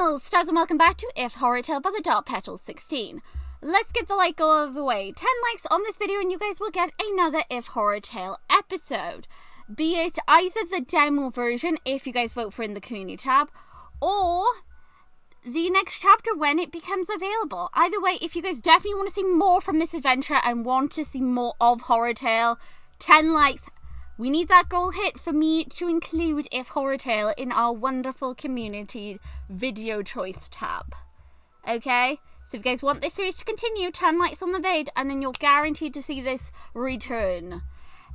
Well, stars and welcome back to Horrortale by the darkpetal16. Let's get the like goal out of the way. 10 likes on this video and you guys will get another Horrortale episode. Be it either the demo version, if you guys vote for in the community tab, or the next chapter when it becomes available. Either way, if you guys definitely want to see more from this adventure and want to see more of Horrortale, 10 likes. We need that goal hit for me to include Horrortale in our wonderful community video choice tab. Okay? So if you guys want this series to continue, 10 likes on the vid and then you're guaranteed to see this return.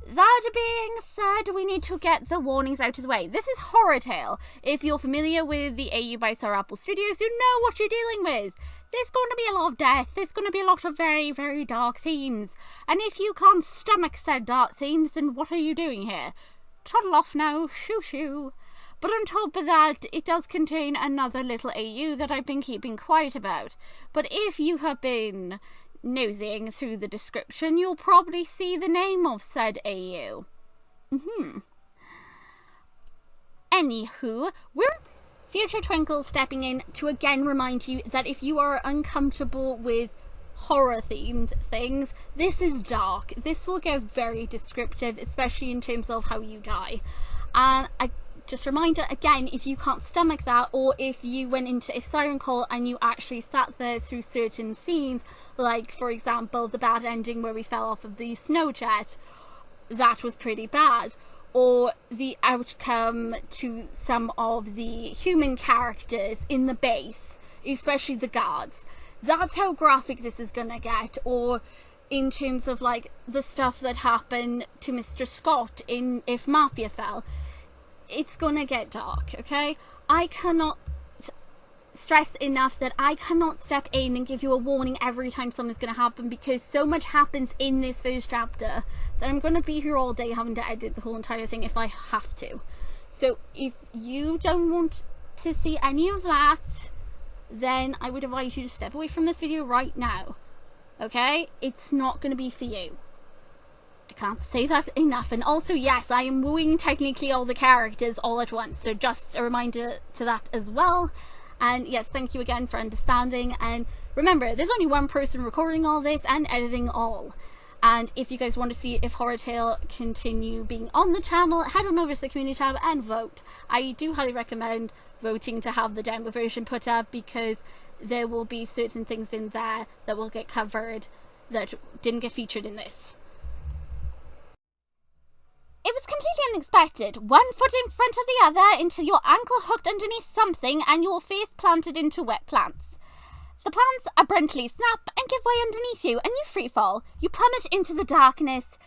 That being said, we need to get the warnings out of the way. This is Horrortale. If you're familiar with the AU by Sir Apple Studios, you know what you're dealing with. There's going to be a lot of death. There's going to be a lot of very, very dark themes. And if you can't stomach said dark themes, then what are you doing here? Toddle off now. Shoo shoo. But on top of that, it does contain another little AU that I've been keeping quiet about. But if you have been nosing through the description, you'll probably see the name of said AU. Anywho, we're Future Twinkle stepping in to again remind you that if you are uncomfortable with horror-themed things, this is dark. This will get very descriptive, especially in terms of how you die. And just a reminder, again, if you can't stomach that, or if you went into a siren call and you actually sat there through certain scenes, like, for example, the bad ending where we fell off of the snow jet, that was pretty bad. Or the outcome to some of the human characters in the base, especially the guards. That's how graphic this is gonna get. Or in terms of like the stuff that happened to Mr. Scott in If Mafia Fell. It's gonna get dark, okay? I cannot stress enough that I cannot step in and give you a warning every time something's going to happen, because so much happens in this first chapter that I'm going to be here all day having to edit the whole entire thing if I have to. So if you don't want to see any of that, then I would advise you to step away from this video right now. Okay? It's not going to be for you. I can't say that enough. And also, yes, I am wooing technically all the characters all at once, so just a reminder to that as well. And yes, thank you again for understanding. And remember, there's only one person recording all this and editing all. And if you guys want to see Horrortale continue being on the channel, head on over to the community tab and vote. I do highly recommend voting to have the demo version put up, because there will be certain things in there that will get covered that didn't get featured in this. It was completely unexpected. One foot in front of the other until your ankle hooked underneath something and your face planted into wet plants. The plants abruptly snap and give way underneath you and you freefall. You plummet into the darkness,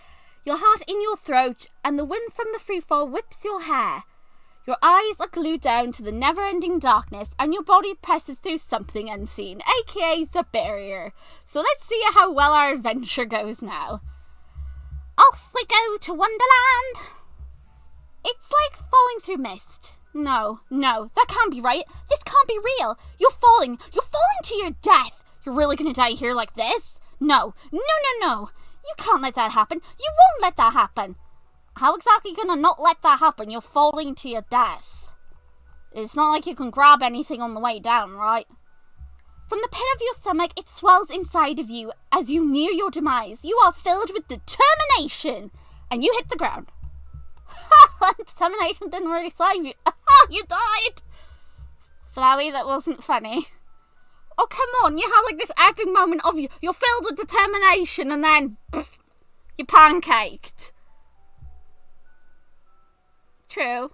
your heart in your throat, and the wind from the freefall whips your hair. Your eyes are glued down to the never-ending darkness and your body presses through something unseen, aka the barrier. So let's see how well our adventure goes now. Off we go to Wonderland! It's like falling through mist. No, that can't be right. This can't be real. You're falling to your death. You're really gonna die here like this? No. You can't let that happen. You won't let that happen. How exactly are you gonna not let that happen? You're falling to your death. It's not like you can grab anything on the way down, right? From the pit of your stomach, it swells inside of you as you near your demise. You are filled with determination, and you hit the ground. Determination didn't really save you. You died. Flowey, that wasn't funny. Oh, come on, you had like this epic moment of you're filled with determination, and then pff, you're pancaked. True.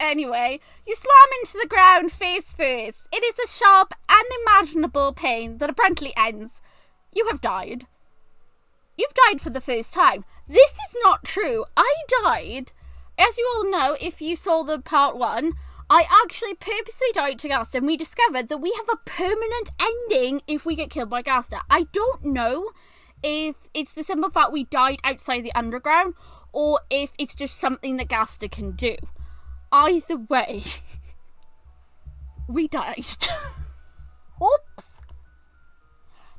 Anyway, you slam into the ground face first. It is a sharp, unimaginable pain that abruptly ends. You have died. You've died for the first time. This is not true. I died. As you all know, if you saw the part 1, I actually purposely died to Gaster, and we discovered that we have a permanent ending if we get killed by Gaster. I don't know if it's the simple fact we died outside the underground, or if it's just something that Gaster can do. Either way, we died. Oops.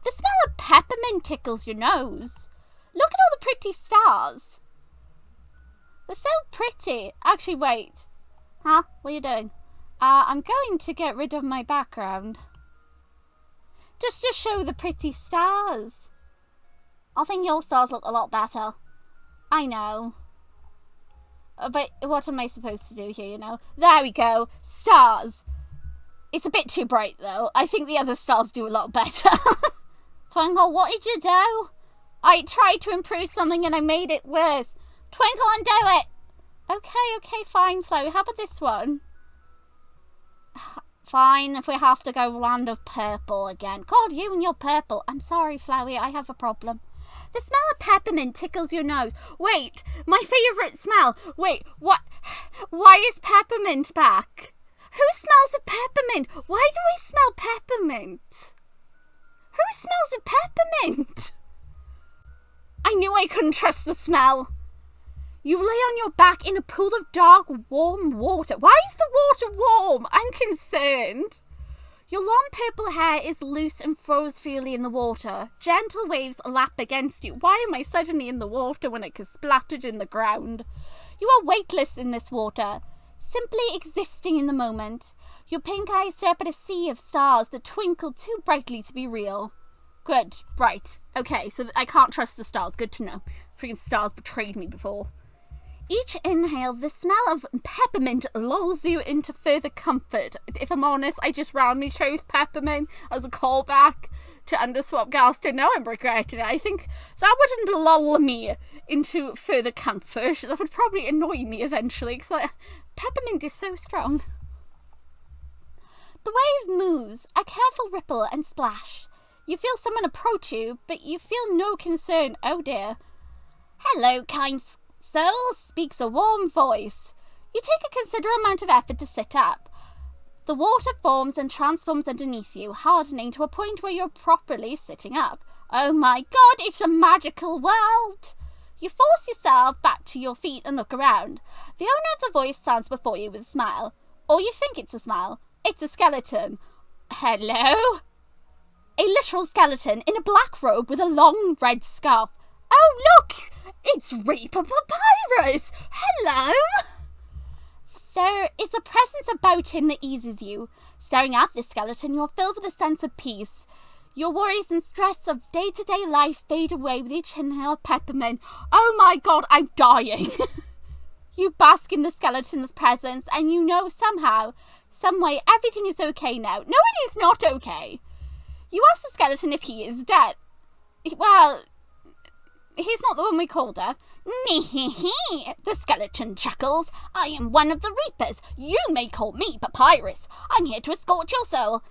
The smell of peppermint tickles your nose. Look at all the pretty stars. They're so pretty. Actually, wait. Huh? What are you doing? I'm going to get rid of my background. Just to show the pretty stars. I think your stars look a lot better. I know. But what am I supposed to do here, you know? There we go. Stars. It's a bit too bright, though. I think the other stars do a lot better. Twinkle, what did you do? I tried to improve something and I made it worse. Twinkle, undo it. Okay, fine, Flowey. How about this one? Fine, if we have to go land of purple again. God, you and your purple. I'm sorry, Flowey, I have a problem. The smell of peppermint tickles your nose. Wait, my favourite smell. Wait, what? Why is peppermint back? Who smells of peppermint? Why do I smell peppermint? Who smells of peppermint? I knew I couldn't trust the smell. You lay on your back in a pool of dark, warm water. Why is the water warm? I'm concerned. Your long purple hair is loose and froze freely in the water. Gentle waves lap against you. Why am I suddenly in the water when it gets splattered in the ground? You are weightless in this water, simply existing in the moment. Your pink eyes stare up at a sea of stars that twinkle too brightly to be real. Good, right. Okay, so I can't trust the stars. Good to know. Freaking stars betrayed me before. Each inhale, the smell of peppermint lulls you into further comfort. If I'm honest, I just randomly chose peppermint as a callback to Underswap Galster. Now I'm regretting it. I think that wouldn't lull me into further comfort. That would probably annoy me eventually, because peppermint is so strong. The wave moves, a careful ripple and splash. You feel someone approach you, but you feel no concern. Oh dear. Hello, kind soul, speaks a warm voice. You take a considerable amount of effort to sit up. The water forms and transforms underneath you, hardening to a point where you're properly sitting up. Oh my god, it's a magical world! You force yourself back to your feet and look around. The owner of the voice stands before you with a smile. Or you think it's a smile. It's a skeleton. Hello? A literal skeleton in a black robe with a long red scarf. Oh, look! It's Reaper Papyrus! Hello! There is a presence about him that eases you. Staring at this skeleton, you're filled with a sense of peace. Your worries and stress of day-to-day life fade away with each inhale of peppermint. Oh my god, I'm dying! You bask in the skeleton's presence, and you know somehow, some way, everything is okay now. No, it is not okay. You ask the skeleton if he is dead. Well, he's not the one we called her. The skeleton chuckles. I am one of the Reapers. You may call me Papyrus. I'm here to escort your soul.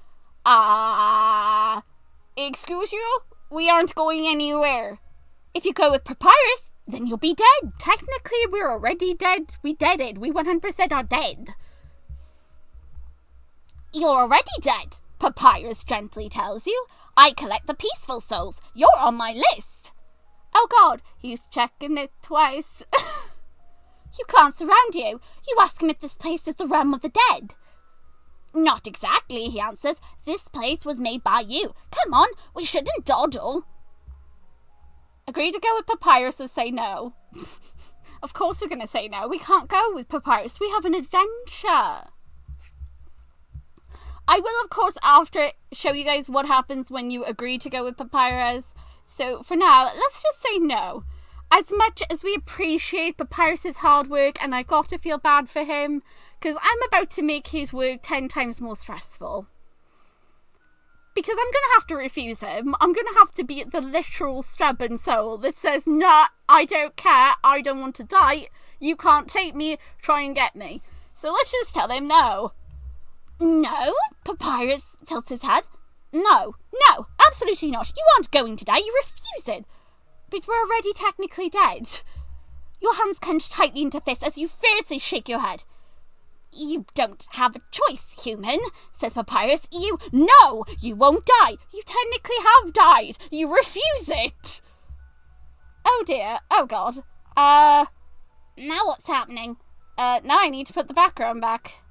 Excuse you? We aren't going anywhere. If you go with Papyrus, then you'll be dead. Technically, we're already dead. We deaded. We 100% are dead. You're already dead, Papyrus gently tells you. I collect the peaceful souls. You're on my list. Oh god, he's checking it twice. You glance around you. You ask him if this place is the realm of the dead. Not exactly, he answers. This place was made by you. Come on, we shouldn't dawdle. Agree to go with Papyrus or say no? Of course we're going to say no. We can't go with Papyrus. We have an adventure. I will, of course, after show you guys what happens when you agree to go with Papyrus. So for now, let's just say no. As much as we appreciate Papyrus's hard work, and I got to feel bad for him, because I'm about to make his work 10 times more stressful. Because I'm going to have to refuse him. I'm going to have to be the literal stubborn soul that says, nah, I don't care, I don't want to die, you can't take me, try and get me. So let's just tell him no. No, Papyrus tilts his head. No, absolutely not. You aren't going to die, you refuse it. But we're already technically dead. Your hands clench tightly into fists as you fiercely shake your head. You don't have a choice, human, says Papyrus. No, you won't die. You technically have died. You refuse it. Oh dear, oh god. Now what's happening? Now I need to put the background back.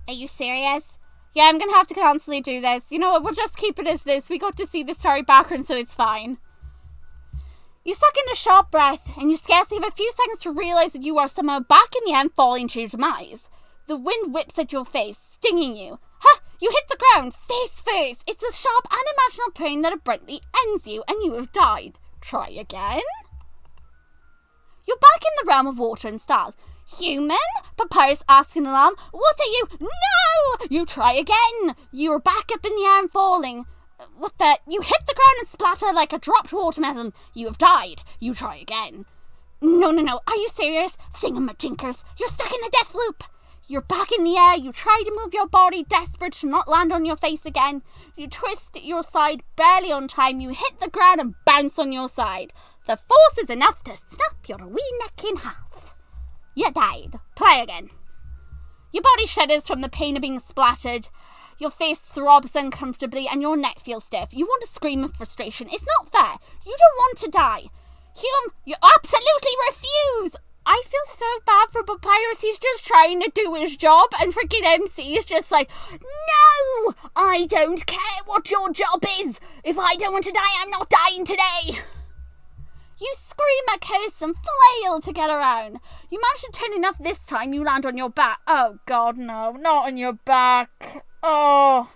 Are you serious? Yeah, I'm gonna have to constantly do this. You know what, we'll just keep it as this. We got to see the story background, so it's fine. You suck in a short breath, and you scarcely have a few seconds to realise that you are somehow back in the end, falling to your demise. The wind whips at your face, stinging you. Ha! You hit the ground, face first. It's a sharp, unimaginable pain that abruptly ends you, and you have died. Try again. You're back in the realm of water and stars. Human? Papyrus asks in alarm. What are you? No! You try again. You're back up in the air and falling. What the? You hit the ground and splatter like a dropped watermelon. You have died. You try again. No. Are you serious? Thingamajinkers. You're stuck in a death loop. You're back in the air. You try to move your body, desperate to not land on your face again. You twist your side barely on time. You hit the ground and bounce on your side. The force is enough to snap your wee neck in half. You died. Try again. Your body shudders from the pain of being splattered. Your face throbs uncomfortably and your neck feels stiff. You want to scream in frustration. It's not fair. You don't want to die. Hume, you absolutely refuse. I feel so bad for Papyrus. He's just trying to do his job, and freaking MC is just like, no, I don't care what your job is. If I don't want to die, I'm not dying today. You scream a curse and flail to get around. You manage to turn enough this time, you land on your back. Oh God, no, not on your back. Oh.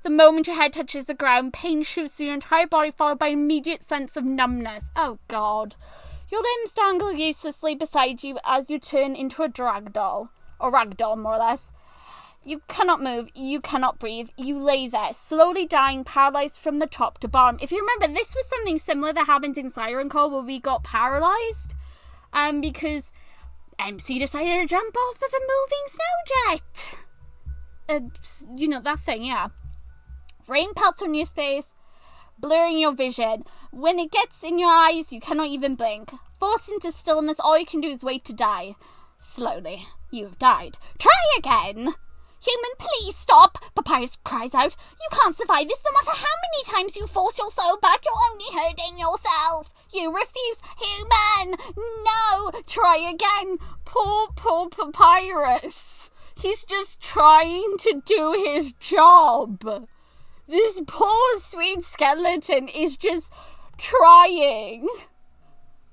The moment your head touches the ground, pain shoots through your entire body, followed by an immediate sense of numbness. Oh God. Your limbs dangle uselessly beside you as you turn into a ragdoll, more or less. You cannot move, you cannot breathe, you lay there, slowly dying, paralysed from the top to bottom. If you remember, this was something similar that happened in Siren Call, where we got paralysed, because MC decided to jump off of a moving snow jet. You know, that thing, yeah. Rain pelts on your face, blurring your vision. When it gets in your eyes, you cannot even blink. Forced into stillness, all you can do is wait to die. Slowly, you've died. Try again! Human, please stop! Papyrus cries out. You can't survive this no matter how many times you force your soul back. You're only hurting yourself. You refuse. Human! No! Try again. Poor Papyrus. He's just trying to do his job. This poor sweet skeleton is just trying.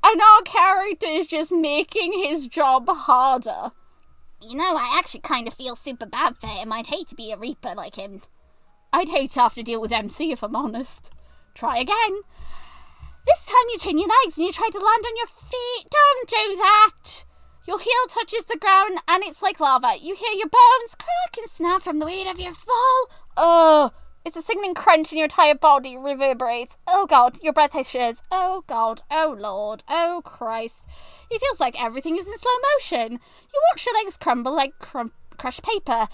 And our character is just making his job harder. You know, I actually kind of feel super bad for him. I'd hate to be a Reaper like him. I'd hate to have to deal with MC, if I'm honest. Try again. This time you turn your legs and you try to land on your feet. Don't do that. Your heel touches the ground and it's like lava. You hear your bones crack and snap from the weight of your fall. Oh, it's a sickening crunch and your entire body reverberates. Oh God, your breath hishes. Oh God, oh Lord, oh Christ. It feels like everything is in slow motion. You watch your legs crumble like crushed paper.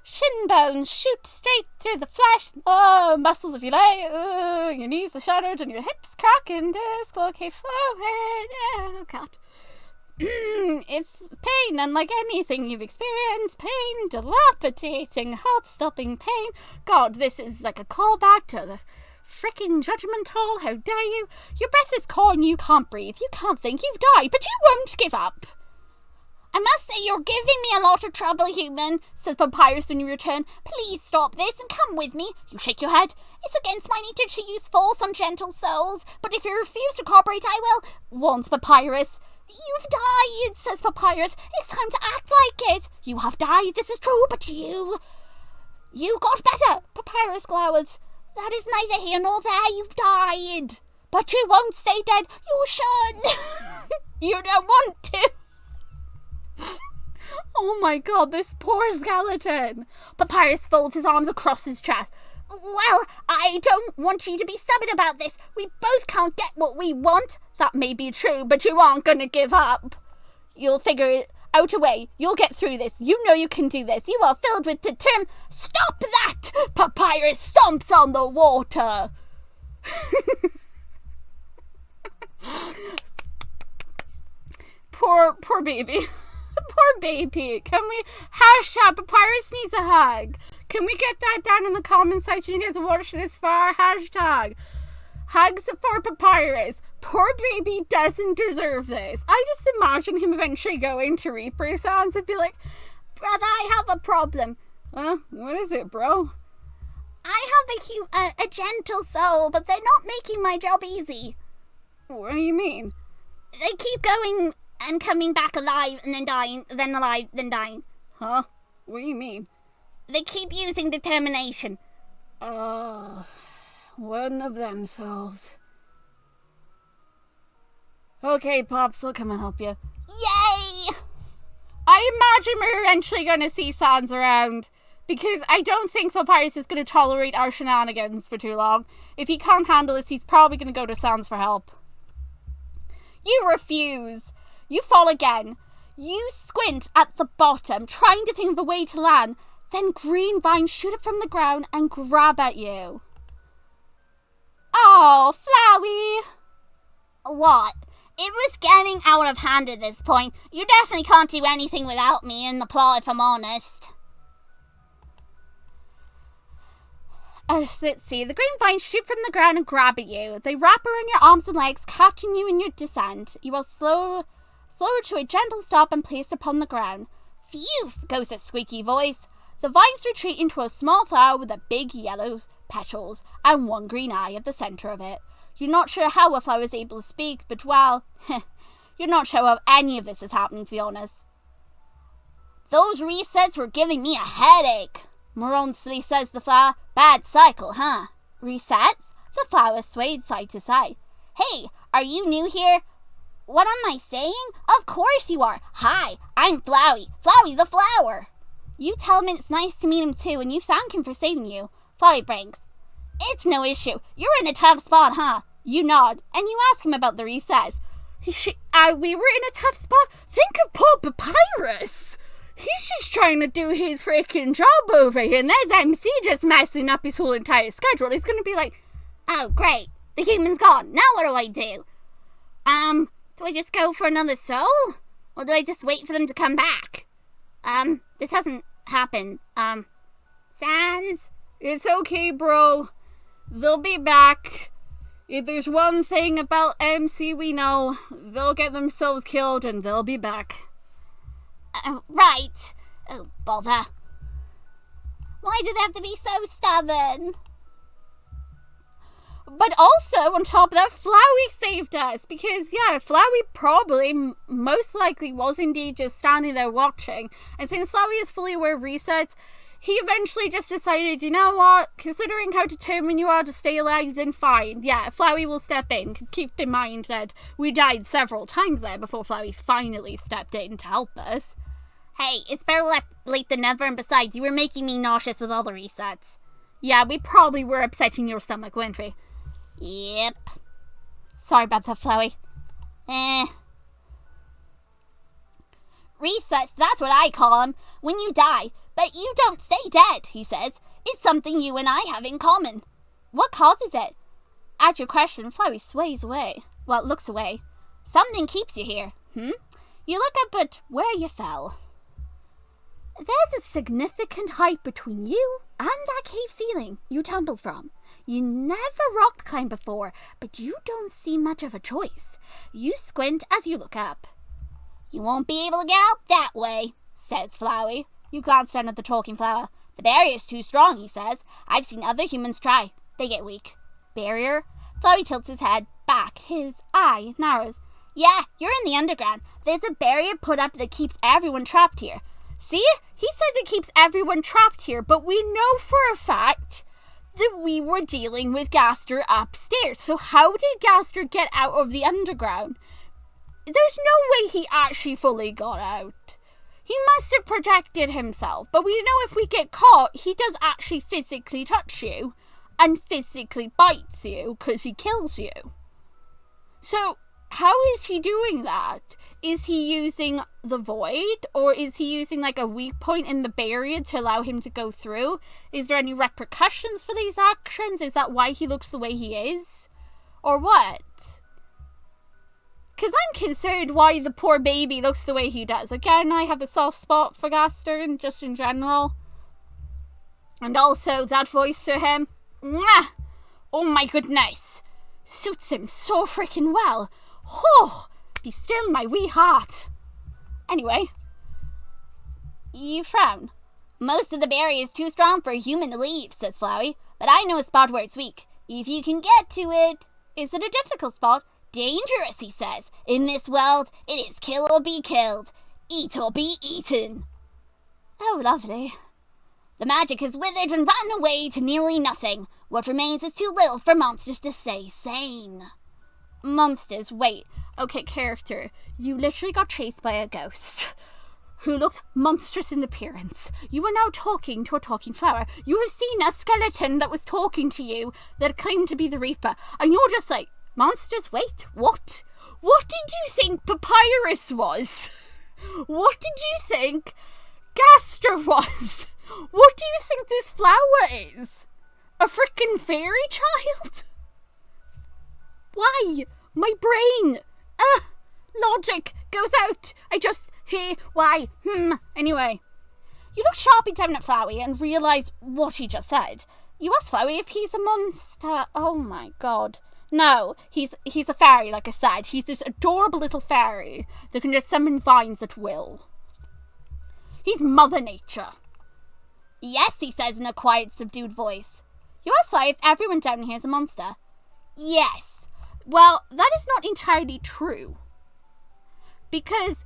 Shin bones shoot straight through the flesh. Oh, muscles of your leg. Your knees are shattered and your hips crack and dislocate forward. Oh God. It's pain unlike anything you've experienced. Pain, dilapidating, heart-stopping pain. God, this is like a callback to the frickin' Judgment Hall. How dare you? Your breath is caught and you can't breathe. You can't think. You've died, but you won't give up. I must say you're giving me a lot of trouble, human, says Papyrus when you return. Please stop this and come with me. You shake your head. It's against my nature to use force on gentle souls, but if you refuse to cooperate, I will, warns Papyrus. You've died, says Papyrus. It's time to act like it. You have died, this is true, but you got better. Papyrus glowers. That is neither here nor there. You've died. But you won't stay dead. You should. You don't want to. Oh my God, this poor skeleton. Papyrus folds his arms across his chest. Well, I don't want you to be stubborn about this. We both can't get what we want. That may be true, but you aren't going to give up. You'll figure it out a way. You'll get through this. You know you can do this. You are filled with determination. Stop that! Papyrus stomps on the water. Poor baby. Poor baby. Can we hashtag Papyrus needs a hug? Can we get that down in the comment section? You guys have watched this far. Hashtag hugs for Papyrus. Poor baby doesn't deserve this. I just imagine him eventually going to Reapertale and be like, brother, I have a problem. What is it, bro? I have a gentle soul, but they're not making my job easy. What do you mean? They keep going and coming back alive and then dying, then alive, then dying. Huh? What do you mean? They keep using determination. One of them souls. Okay, Pops, I'll come and help you. Yay! I imagine we're eventually going to see Sans around, because I don't think Papyrus is going to tolerate our shenanigans for too long. If he can't handle this, he's probably going to go to Sans for help. You refuse. You fall again. You squint at the bottom, trying to think of a way to land. Then green vines shoot up from the ground and grab at you. Oh, Flowey. What? It was getting out of hand at this point. You definitely can't do anything without me in the plot, if I'm honest. Let's see. The green vines shoot from the ground and grab at you. They wrap around your arms and legs, catching you in your descent. You are slower to a gentle stop and placed upon the ground. Phew, goes a squeaky voice. The vines retreat into a small flower with a big yellow petals and one green eye at the center of it. You're not sure how a flower is able to speak, but well, you're not sure how any of this is happening, to be honest. Those resets were giving me a headache, morosely says the flower. Bad cycle, huh? Resets? The flower swayed side to side. Hey, are you new here? What am I saying? Of course you are. Hi, I'm Flowey. Flowey the flower. You tell him it's nice to meet him too, and you thank him for saving you. Flowey brinks. It's no issue. You're in a tough spot, huh? You nod, and you ask him about the resets. We were in a tough spot? Think of poor Papyrus. He's just trying to do his freaking job over here, and there's MC just messing up his whole entire schedule. He's going to be like, oh, great. The human's gone. Now what do I do? Do I just go for another soul? Or do I just wait for them to come back? This hasn't happened. Sans? It's okay, bro. They'll be back. If there's one thing about MC we know, they'll get themselves killed and they'll be back. Right. Oh, bother. Why do they have to be so stubborn? But also, on top of that, Flowey saved us. Because, yeah, Flowey probably, most likely, was indeed just standing there watching. And since Flowey is fully aware of resets, he eventually just decided, you know what, considering how determined you are to stay alive, then fine. Yeah, Flowey will step in. Keep in mind that we died several times there before Flowey finally stepped in to help us. Hey, it's better late than never, and besides, you were making me nauseous with all the resets. Yeah, we probably were upsetting your stomach, weren't we? Yep. Sorry about that, Flowey. Resets, that's what I call them. When you die. But you don't stay dead, he says. It's something you and I have in common. What causes it? At your question, Flowey sways away. Well, looks away. Something keeps you here. You look up at where you fell. There's a significant height between you and that cave ceiling you tumbled from. You never rock climbed before, but you don't see much of a choice. You squint as you look up. You won't be able to get out that way, says Flowey. You glance down at the talking flower. The barrier's too strong, he says. I've seen other humans try. They get weak. Barrier? Flowey tilts his head back. His eye narrows. Yeah, you're in the underground. There's a barrier put up that keeps everyone trapped here. See? He says it keeps everyone trapped here, but we know for a fact that we were dealing with Gaster upstairs. So how did Gaster get out of the underground? There's no way he actually fully got out. He must have projected himself, but we know if we get caught, he does actually physically touch you and physically bites you because he kills you. So how is he doing that? Is he using the void, or is he using like a weak point in the barrier to allow him to go through? Is there any repercussions for these actions? Is that why he looks the way he is? Or what? Because I'm concerned why the poor baby looks the way he does. Again, I have a soft spot for Gaster, just in general. And also, that voice to him. Mwah! Oh my goodness. Suits him so freaking well. Oh, be still my wee heart. Anyway. You frown. Most of the barrier is too strong for a human to leave, says Flowey. But I know a spot where it's weak. If you can get to it. Is it a difficult spot? Dangerous, he says. In this world, it is kill or be killed. Eat or be eaten. Oh, lovely. The magic has withered and run away to nearly nothing. What remains is too little for monsters to stay sane. Monsters, wait. Okay, character. You literally got chased by a ghost who looked monstrous in appearance. You are now talking to a talking flower. You have seen a skeleton that was talking to you that claimed to be the Reaper. And you're just like, monsters, wait, what? What did you think Papyrus was? What did you think Gaster was? What do you think this flower is? A frickin' fairy child? Why? My brain. Logic goes out. Why? Anyway. You look sharply down at Flowey and realise what he just said. You ask Flowey if he's a monster. Oh my god. No, he's a fairy, like I said. He's this adorable little fairy that can just summon vines at will. He's Mother Nature. Yes, he says in a quiet, subdued voice. You ask Flowey if everyone down here is a monster. Yes. Well, that is not entirely true. Because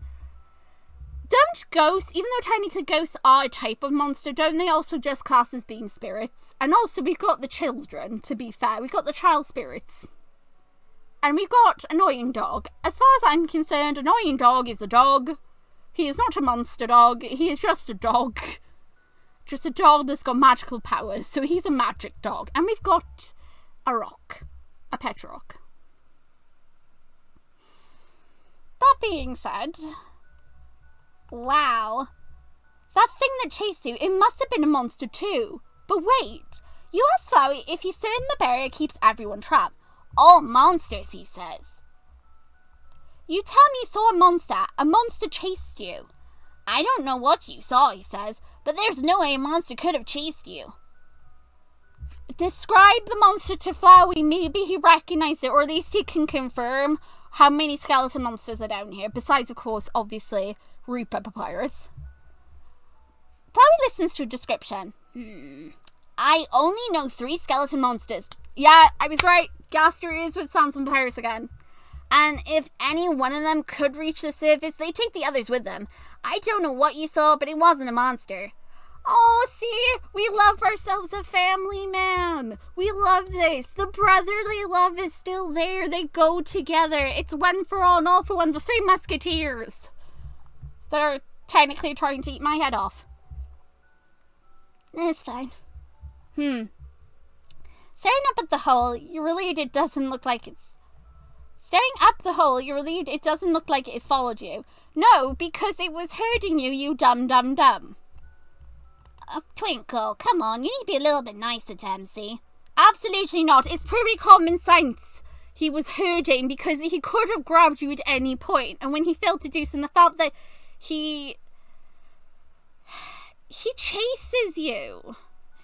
don't ghosts, even though technically ghosts are a type of monster, don't they also just class as being spirits? And also we've got the children, to be fair. We've got the child spirits. And we've got Annoying Dog. As far as I'm concerned, Annoying Dog is a dog. He is not a monster dog. He is just a dog. Just a dog that's got magical powers. So he's a magic dog. And we've got a rock. A pet rock. That being said, wow, that thing that chased you, it must have been a monster too. But wait, you asked Flowey if he's certain the barrier keeps everyone trapped. All monsters, he says. You tell me you saw a monster chased you. I don't know what you saw, he says, but there's no way a monster could have chased you. Describe the monster to Flowey, maybe he recognized it, or at least he can confirm how many skeleton monsters are down here, besides, of course, obviously, Reaper Papyrus. Flowey listens to a description. I only know 3 skeleton monsters. Yeah, I was right. Gaster is with Sans and Papyrus again. And if any one of them could reach the surface, they take the others with them. I don't know what you saw, but it wasn't a monster. Oh, see, we love ourselves a family, man. We love this. The brotherly love is still there. They go together. It's one for all and all for one. The 3 musketeers that are technically trying to eat my head off. It's fine. Staring up at the hole, you're relieved it doesn't look like it's... Staring up the hole, you're relieved it doesn't look like it followed you. No, because it was hurting you, you dumb. Twinkle, come on, you need to be a little bit nicer to MC. Absolutely not. It's pretty common sense. He was hurting because he could have grabbed you at any point, and when he failed to do so, and the fact that he chases you.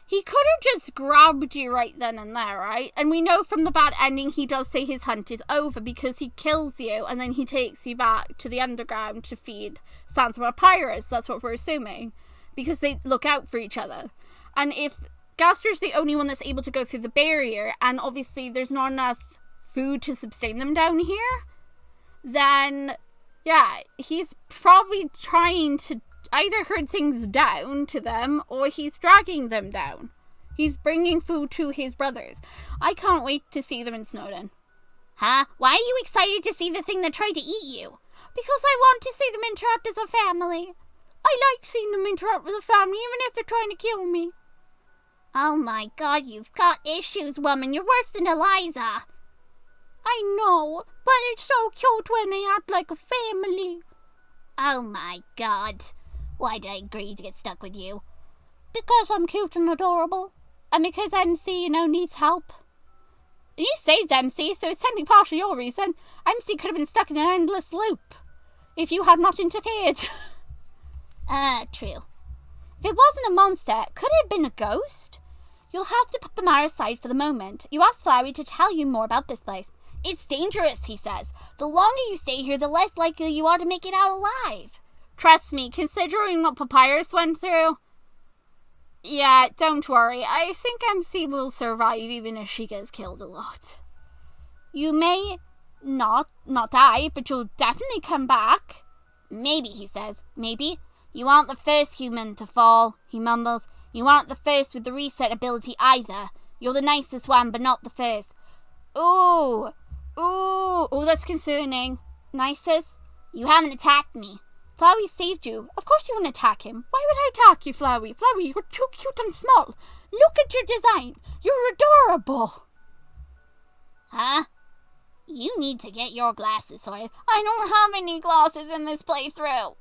He could have just grabbed you right then and there, right? And we know from the bad ending he does say his hunt is over because he kills you and then he takes you back to the underground to feed Sans and Papyrus. That's what we're assuming. Because they look out for each other. And if Gaster's the only one that's able to go through the barrier, and obviously there's not enough food to sustain them down here, then, yeah, he's probably trying to either herd things down to them, or he's dragging them down. He's bringing food to his brothers. I can't wait to see them in Snowdon. Huh? Why are you excited to see the thing that tried to eat you? Because I want to see them interact as a family. I like seeing them interact with a family, even if they're trying to kill me. Oh my god, you've got issues, woman. You're worse than Eliza. I know, but it's so cute when they act like a family. Oh my god. Why did I agree to get stuck with you? Because I'm cute and adorable. And because MC, needs help. And you saved MC, so it's technically partially your reason. MC could have been stuck in an endless loop if you had not interfered. True. If it wasn't a monster, could it have been a ghost? You'll have to put the matter aside for the moment. You ask Flowey to tell you more about this place. It's dangerous, he says. The longer you stay here, the less likely you are to make it out alive. Trust me, considering what Papyrus went through. Yeah, don't worry. I think MC will survive even if she gets killed a lot. You may Not die, but you'll definitely come back. Maybe, he says. Maybe. You aren't the first human to fall, he mumbles. You aren't the first with the reset ability either. You're the nicest one, but not the first. Ooh, that's concerning. Nicest? You haven't attacked me. Flowey saved you. Of course you wouldn't attack him. Why would I attack you, Flowey? Flowey, you're too cute and small. Look at your design. You're adorable. Huh? You need to get your glasses sorted. I don't have any glasses in this playthrough.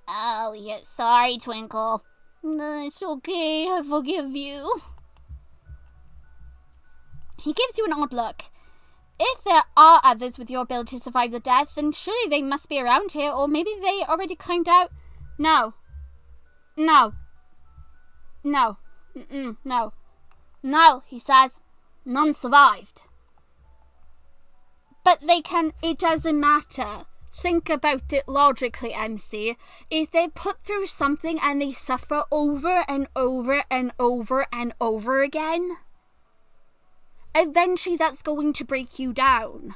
Oh, yeah, sorry, Twinkle. It's okay, I forgive you. He gives you an odd look. If there are others with your ability to survive the death, then surely they must be around here, or maybe they already climbed out. No, he says. None survived. But they can, it doesn't matter. Think about it logically, MC. If they put through something and they suffer over and over and over and over again, eventually that's going to break you down.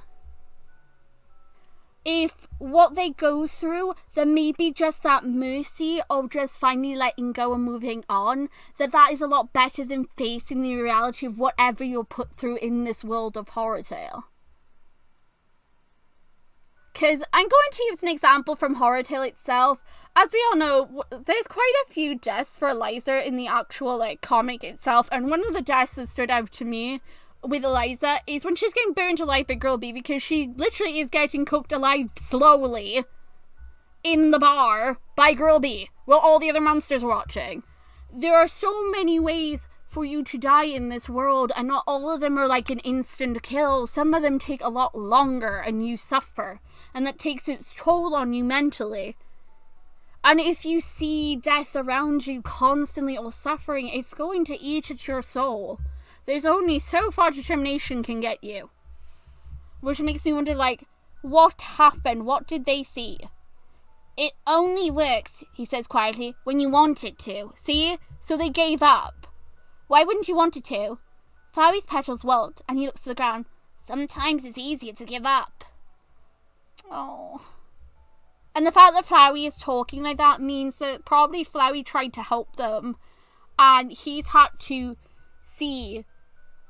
If what they go through, then maybe just that mercy of just finally letting go and moving on, that is a lot better than facing the reality of whatever you're put through in this world of Horrortale. Because I'm going to use an example from Horrortale itself. As we all know, there's quite a few deaths for Eliza in the actual comic itself, and one of the deaths that stood out to me with Eliza is when she's getting burned alive by Girl B, because she literally is getting cooked alive slowly in the bar by Girl B while all the other monsters are watching. There are so many ways for you to die in this world, and not all of them are like an instant kill. Some of them take a lot longer and you suffer, and that takes its toll on you mentally. And if you see death around you constantly or suffering, it's going to eat at your soul. There's only so far determination can get you. Which makes me wonder, what happened? What did they see? It only works, he says quietly, when you want it to. See? So they gave up. Why wouldn't you want it to? Flowey's petals wilt, and he looks to the ground. Sometimes it's easier to give up. Oh. And the fact that Flowey is talking like that means that probably Flowey tried to help them, and he's had to see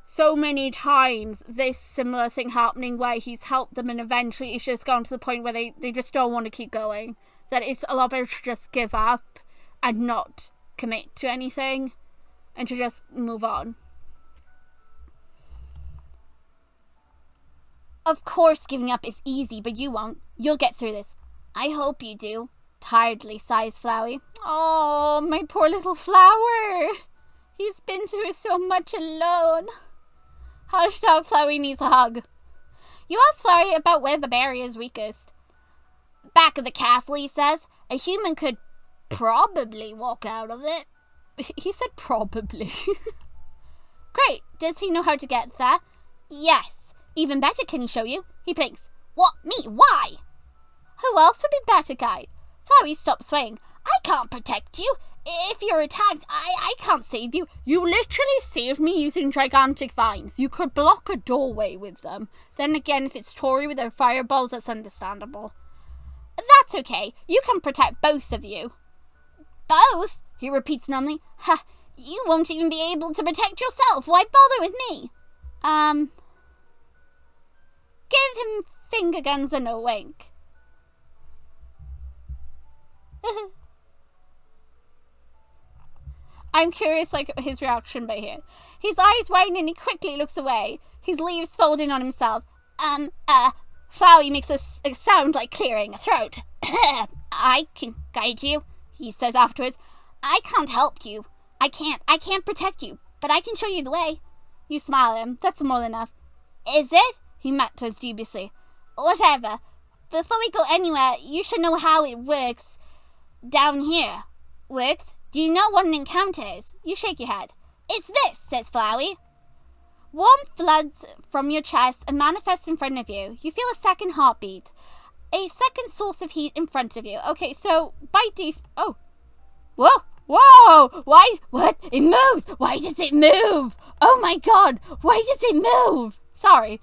so many times this similar thing happening where he's helped them, and eventually it's just gone to the point where they just don't want to keep going. That it's a lot better to just give up and not commit to anything, and to just move on. Of course giving up is easy, but you won't. You'll get through this. I hope you do. Tiredly sighs Flowey. Oh, my poor little flower. He's been through so much alone. Hashtag Flowey needs a hug. You ask Flowey about where the barrier is weakest. Back of the castle, he says. A human could probably walk out of it. He said probably. Great. Does he know how to get there? Yes. Even better, can he show you? He blinks. What? Me? Why? Who else would be better guide? Flowey stops swaying. I can't protect you. If you're attacked, I can't save you. You literally saved me using gigantic vines. You could block a doorway with them. Then again, if it's Tori with her fireballs, that's understandable. That's okay. You can protect both of you. Both? He repeats numbly. Ha! You won't even be able to protect yourself. Why bother with me? Give him finger guns and a wink. I'm curious, his reaction by here. His eyes widen and he quickly looks away. His leaves folding on himself. Flowey makes a sound like clearing a throat. I can guide you, he says afterwards. I can't help you. I can't protect you, but I can show you the way. You smile at him. That's more than enough. Is it? He mutters dubiously. Whatever. Before we go anywhere, you should know how it works down here. Works? Do you know what an encounter is? You shake your head. It's this, says Flowey. Warmth floods from your chest and manifests in front of you. You feel a second heartbeat. A second source of heat in front of you. Okay, so by default... Oh. Whoa! Whoa! Why? What? It moves! Why does it move? Oh my god! Why does it move? Sorry.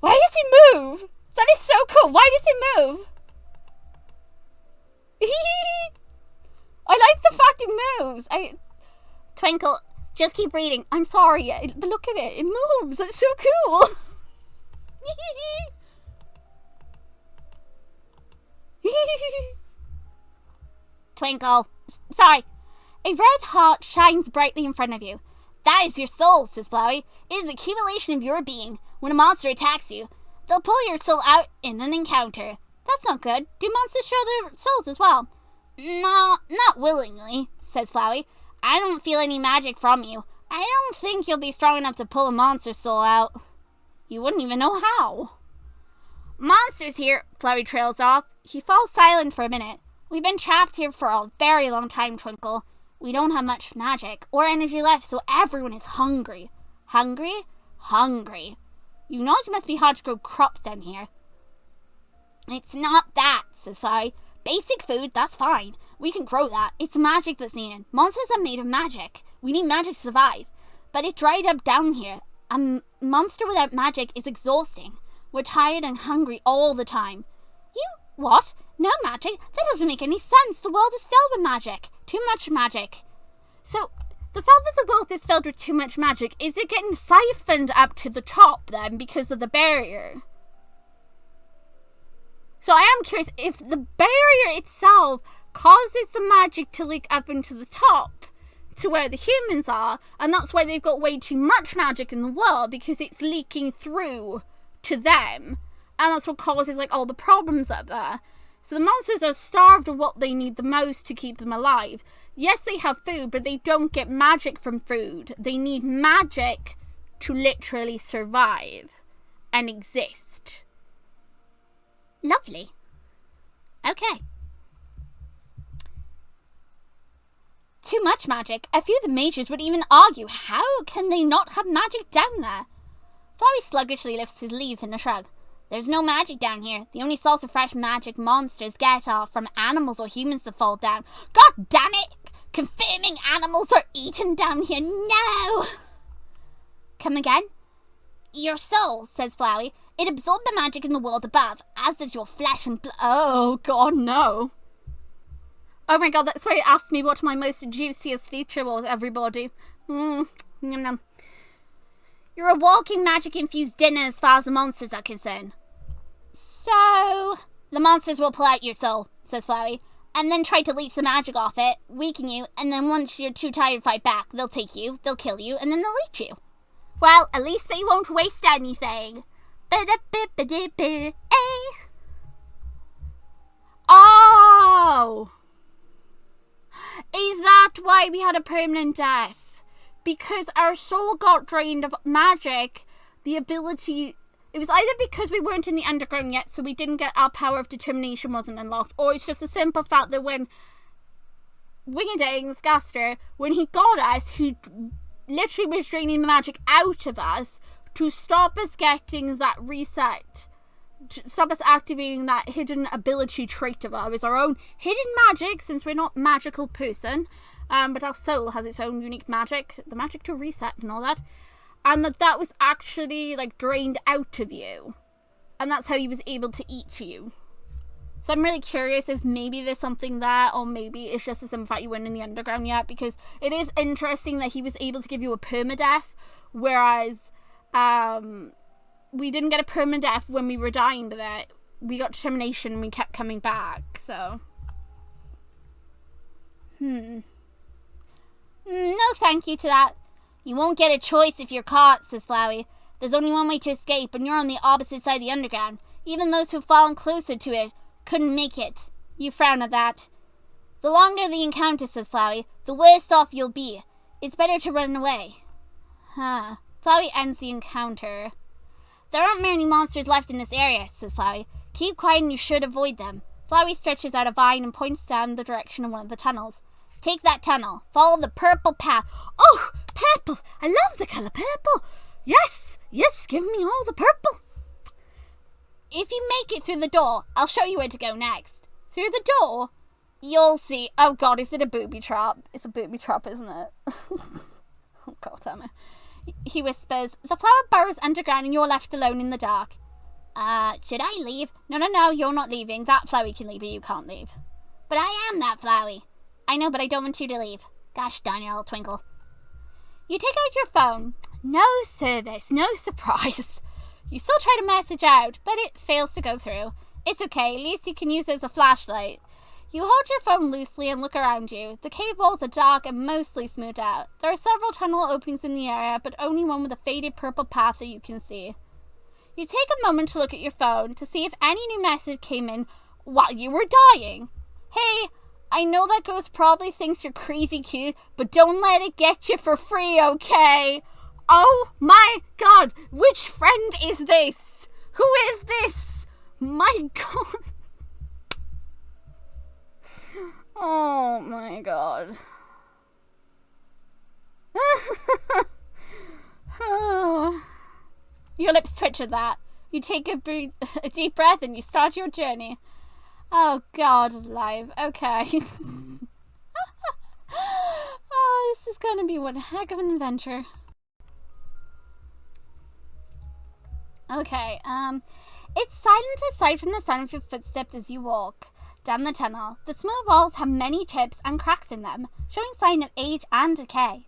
Why does it move? That is so cool. Why does it move? I like the fact it moves. Twinkle, just keep reading. I'm sorry, but look at it. It moves. It's so cool. Twinkle, sorry. A red heart shines brightly in front of you. That is your soul, says Flowey. It is the accumulation of your being. When a monster attacks you, they'll pull your soul out in an encounter. That's not good. Do monsters show their souls as well? No, not willingly, says Flowey. I don't feel any magic from you. I don't think you'll be strong enough to pull a monster soul out. You wouldn't even know how. Monsters here, Flowey trails off. He falls silent for a minute. We've been trapped here for a very long time, Twinkle. We don't have much magic or energy left, so everyone is hungry. Hungry? Hungry. You know it must be hard to grow crops down here. It's not that, says Flowey. Basic food, that's fine. We can grow that. It's magic that's needed. Monsters are made of magic. We need magic to survive. But it dried up down here. A monster without magic is exhausting. We're tired and hungry all the time. You, what? No magic? That doesn't make any sense. The world is filled with magic. Too much magic. So, the fact that the world is filled with too much magic, is it getting siphoned up to the top then because of the barrier? So I am curious if the barrier itself causes the magic to leak up into the top to where the humans are, and that's why they've got way too much magic in the world, because it's leaking through to them, and that's what causes like all the problems up there. So the monsters are starved of what they need the most to keep them alive. Yes, they have food, but they don't get magic from food. They need magic to literally survive and exist. Lovely. Okay. Too much magic. A few of the mages would even argue, how can they not have magic down there? Flowey sluggishly lifts his leaf in a shrug. There's no magic down here. The only source of fresh magic monsters get are from animals or humans that fall down. God damn it! Confirming animals are eaten down here. No! Come again? Your soul, says Flowey. It absorbed the magic in the world above, as does your flesh and blood. Oh, God, no. Oh my God, that's why it asked me what my most juiciest feature was, everybody. Yum, yum. You're a walking magic-infused dinner as far as the monsters are concerned. So, the monsters will pull out your soul, says Flowey, and then try to leech the magic off it, weaken you, and then once you're too tired to fight back, they'll take you, they'll kill you, and then they'll leech you. Well, at least they won't waste anything. Oh! Is that why we had a permanent death? Because our soul got drained of magic, the ability... It was either because we weren't in the underground yet, so we didn't get our power of determination wasn't unlocked, or it's just a simple fact that when Wingerdings, Gaster, when he got us, he literally was draining the magic out of us to stop us getting that reset, to stop us activating that hidden ability trait of ours, our own hidden magic, since we're not a magical person, but our soul has its own unique magic, the magic to reset and all that. And that was actually, like, drained out of you. And that's how he was able to eat you. So I'm really curious if maybe there's something there, or maybe it's just a simple fact you weren't in the underground yet. Because it is interesting that he was able to give you a permadeath, whereas we didn't get a permadeath when we were dying, but that we got determination and we kept coming back, so... No thank you to that. You won't get a choice if you're caught, says Flowey. There's only one way to escape, and you're on the opposite side of the underground. Even those who've fallen closer to it couldn't make it. You frown at that. The longer the encounter, says Flowey, the worse off you'll be. It's better to run away. Flowey ends the encounter. There aren't many monsters left in this area, says Flowey. Keep quiet and you should avoid them. Flowey stretches out a vine and points down the direction of one of the tunnels. Take that tunnel. Follow the purple path. Oh, purple! I love the colour purple. Yes, yes, give me all the purple. If you make it through the door, I'll show you where to go next. Through the door? You'll see. Oh God, is it a booby trap? It's a booby trap, isn't it? Oh God, damn it. He whispers, the flower burrows underground and you're left alone in the dark. Should I leave? No, you're not leaving. That Flowey can leave, but you can't leave. But I am that Flowey. I know, but I don't want you to leave. Gosh darn your old Twinkle. You take out your phone. No service, no surprise. You still try to message out, but it fails to go through. It's okay, at least you can use it as a flashlight. You hold your phone loosely and look around you. The cave walls are dark and mostly smoothed out. There are several tunnel openings in the area, but only one with a faded purple path that you can see. You take a moment to look at your phone to see if any new message came in while you were dying. Hey, I know that ghost probably thinks you're crazy cute, but don't let it get you for free, okay? Oh my god, which friend is this? Who is this? My god. Oh my god. Oh. Your lips twitch at that. You take a deep breath and you start your journey. Oh god alive. Okay. Oh, this is gonna be one heck of an adventure. Okay, it's silent aside from the sound of your footsteps as you walk down the tunnel. The smooth walls have many chips and cracks in them, showing sign of age and decay.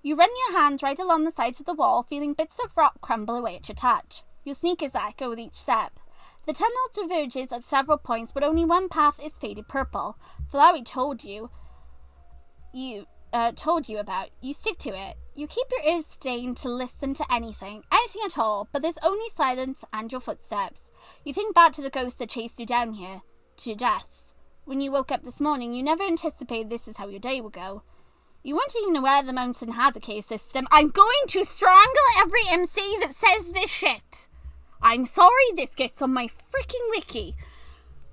You run your hands right along the sides of the wall, feeling bits of rock crumble away at your touch. Your sneakers echo with each step. The tunnel diverges at several points, but only one path is faded purple. Flowey told you about. You stick to it. You keep your ears stained to listen to anything at all, but there's only silence and your footsteps. You think back to the ghost that chased you down here, to deaths. When you woke up this morning, you never anticipated this is how your day would go. You weren't even aware the mountain has a cave system. I'm going to strangle every MC that says this shit. I'm sorry this gets on my freaking wiki.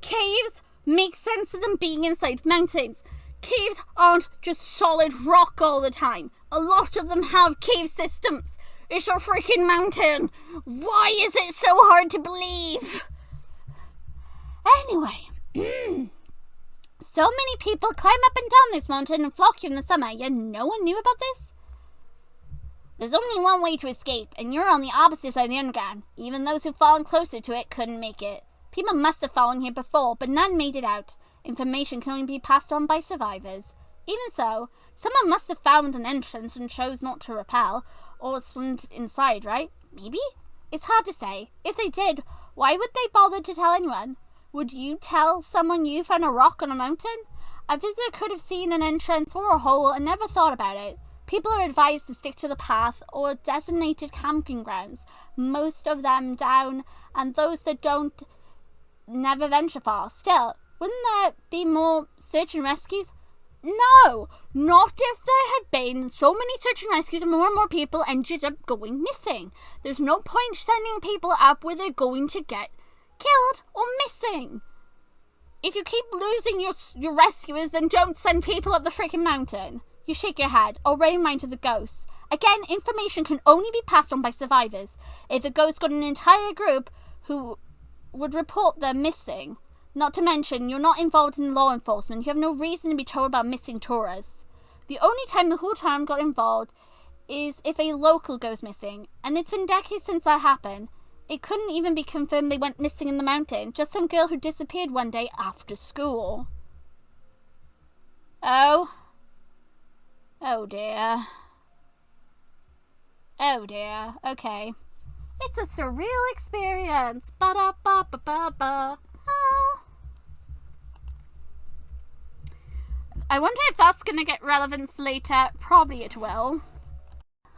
Caves make sense of them being inside mountains. Caves aren't just solid rock all the time. A lot of them have cave systems. It's a freaking mountain. Why is it so hard to believe? Anyway, so many people climb up and down this mountain and flock here in the summer, yet no one knew about this? There's only one way to escape, and you're on the opposite side of the underground. Even those who've fallen closer to it couldn't make it. People must have fallen here before, but none made it out. Information can only be passed on by survivors. Even so, someone must have found an entrance and chose not to repel, or swim inside, right? Maybe? It's hard to say. If they did, why would they bother to tell anyone? Would you tell someone you found a rock on a mountain? A visitor could have seen an entrance or a hole and never thought about it. People are advised to stick to the path or designated camping grounds, most of them down, and those that don't never venture far. Still, wouldn't there be more search and rescues? No, not if there had been so many search and rescues and more people ended up going missing. There's no point sending people up where they're going to get killed or missing. If you keep losing your rescuers, then don't send people up the freaking mountain. You shake your head, already mindful of the ghosts. Again, information can only be passed on by survivors. If a ghost got an entire group who would report them missing, not to mention you're not involved in law enforcement, you have no reason to be told about missing tourists. The only time the whole town got involved is if a local goes missing, and it's been decades since that happened. It couldn't even be confirmed they went missing in the mountain, just some girl who disappeared one day after school. Oh dear. Oh dear. Okay. It's a surreal experience. Ba-da-ba-ba-ba-ba. Oh. I wonder if that's gonna get relevance later. Probably it will.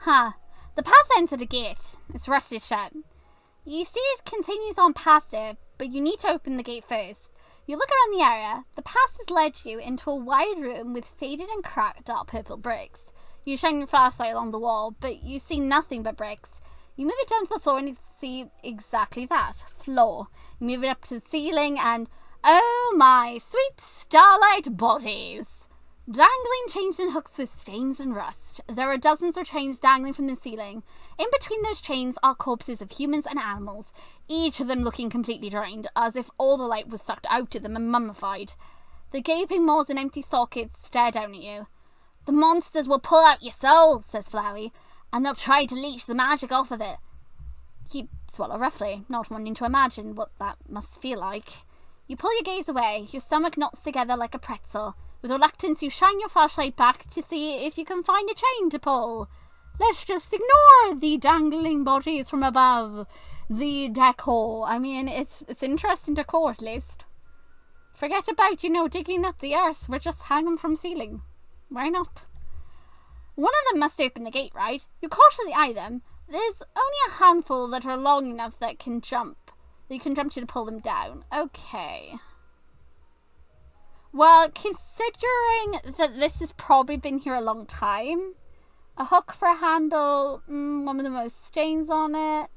The path ends at a gate. It's rusted shut. You see it continues on past it, but you need to open the gate first. You look around the area. The path has led you into a wide room with faded and cracked dark purple bricks. You shine your flashlight along the wall, but you see nothing but bricks. You move it down to the floor and you see exactly that, floor. You move it up to the ceiling and, oh my, sweet starlight bodies! Dangling chains and hooks with stains and rust. There are dozens of chains dangling from the ceiling. In between those chains are corpses of humans and animals, each of them looking completely drained, as if all the light was sucked out of them and mummified. The gaping maws and empty sockets stare down at you. The monsters will pull out your soul, says Flowey, and they'll try to leech the magic off of it. swallow roughly, not wanting to imagine what that must feel like. You pull your gaze away, your stomach knots together like a pretzel. With reluctance, you shine your flashlight back to see if you can find a chain to pull. Let's just ignore the dangling bodies from above. The decor. I mean, it's interesting decor at least. Forget about, digging up the earth. We're just hanging from ceiling. Why not? One of them must open the gate, right? You cautiously eye them. There's only a handful that are long enough that can jump. That you can jump to pull them down. Okay. Well, considering that this has probably been here a long time, a hook for a handle, one with the most stains on it,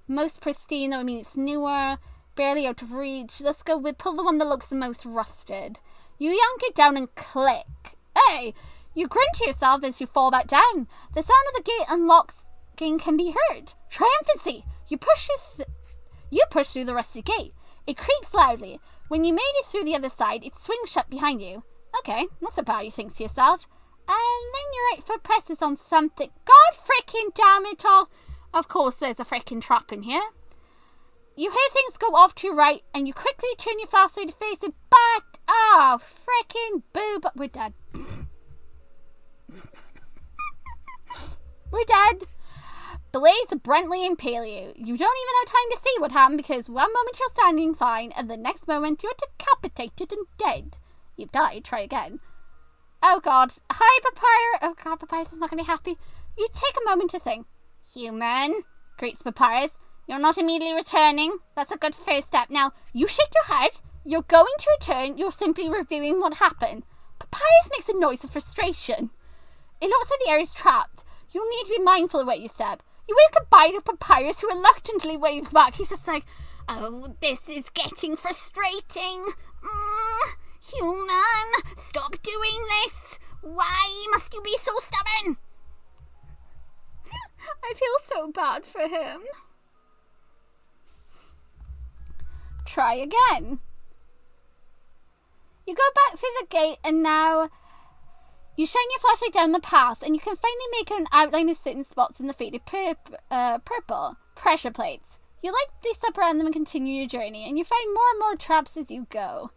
most pristine, that would mean it's newer, barely out of reach. Let's go with, pull the one that looks the most rusted. You yank it down and click. Hey! You grin to yourself as you fall back down. The sound of the gate unlocking can be heard. Triumphancy! You push through the rusty gate. It creaks loudly. When you made it through the other side, it swings shut behind you. Okay, not so bad, you think to yourself. And then your right foot presses on something. God freaking damn it all. Of course, there's a freaking trap in here. You hear things go off to your right, and you quickly turn your flashlight to face it, but oh, freaking boob. We're dead. We're dead. Blades abruptly impale you. You don't even have time to see what happened because one moment you're standing fine, and the next moment you're decapitated and dead. You've died. Try again. Oh God. Hi, Papyrus. Oh God, Papyrus is not going to be happy. You take a moment to think. Human, greets Papyrus. You're not immediately returning. That's a good first step. Now, you shake your head. You're going to return. You're simply reviewing what happened. Papyrus makes a noise of frustration. It looks like the area's trapped. You'll need to be mindful of where you step. You wave goodbye to Papyrus, who reluctantly waves back. He's just like, oh, this is getting frustrating. Human, stop doing this. Why must you be so stubborn? I feel so bad for him. Try again. You go back through the gate and now you shine your flashlight down the path and you can finally make an outline of certain spots in the faded purple. Pressure plates. You lightly step around them and continue your journey, and you find more and more traps as you go.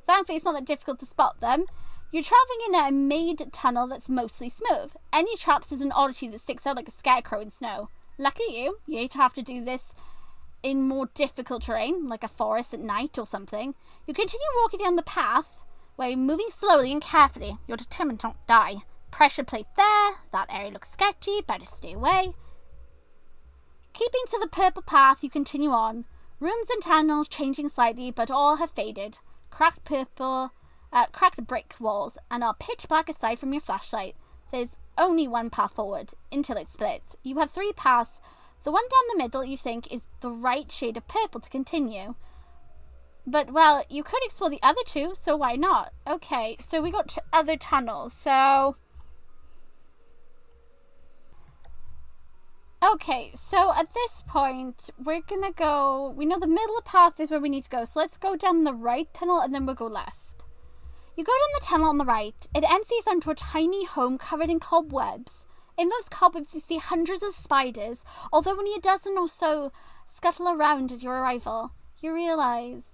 Thankfully, it's not that difficult to spot them. You're traveling in a made tunnel that's mostly smooth. Any traps is an oddity that sticks out like a scarecrow in snow. Lucky you have to do this in more difficult terrain, like a forest at night or something. You continue walking down the path, where you're moving slowly and carefully. You're determined to not die. Pressure plate there. That area looks sketchy. Better stay away. Keeping to the purple path, you continue on. Rooms and tunnels changing slightly, but all have faded. Cracked brick walls, and are pitch black aside from your flashlight. There's only one path forward, until it splits. You have 3 paths. The one down the middle you think is the right shade of purple to continue. But, well, you could explore the other 2, so why not? Okay, so we got other tunnels, so... Okay, so at this point, we're gonna go... We know the middle of the path is where we need to go, so let's go down the right tunnel and then we'll go left. You go down the tunnel on the right. It empties onto a tiny home covered in cobwebs. In those cobwebs, you see hundreds of spiders, although only a dozen or so scuttle around at your arrival. You realize,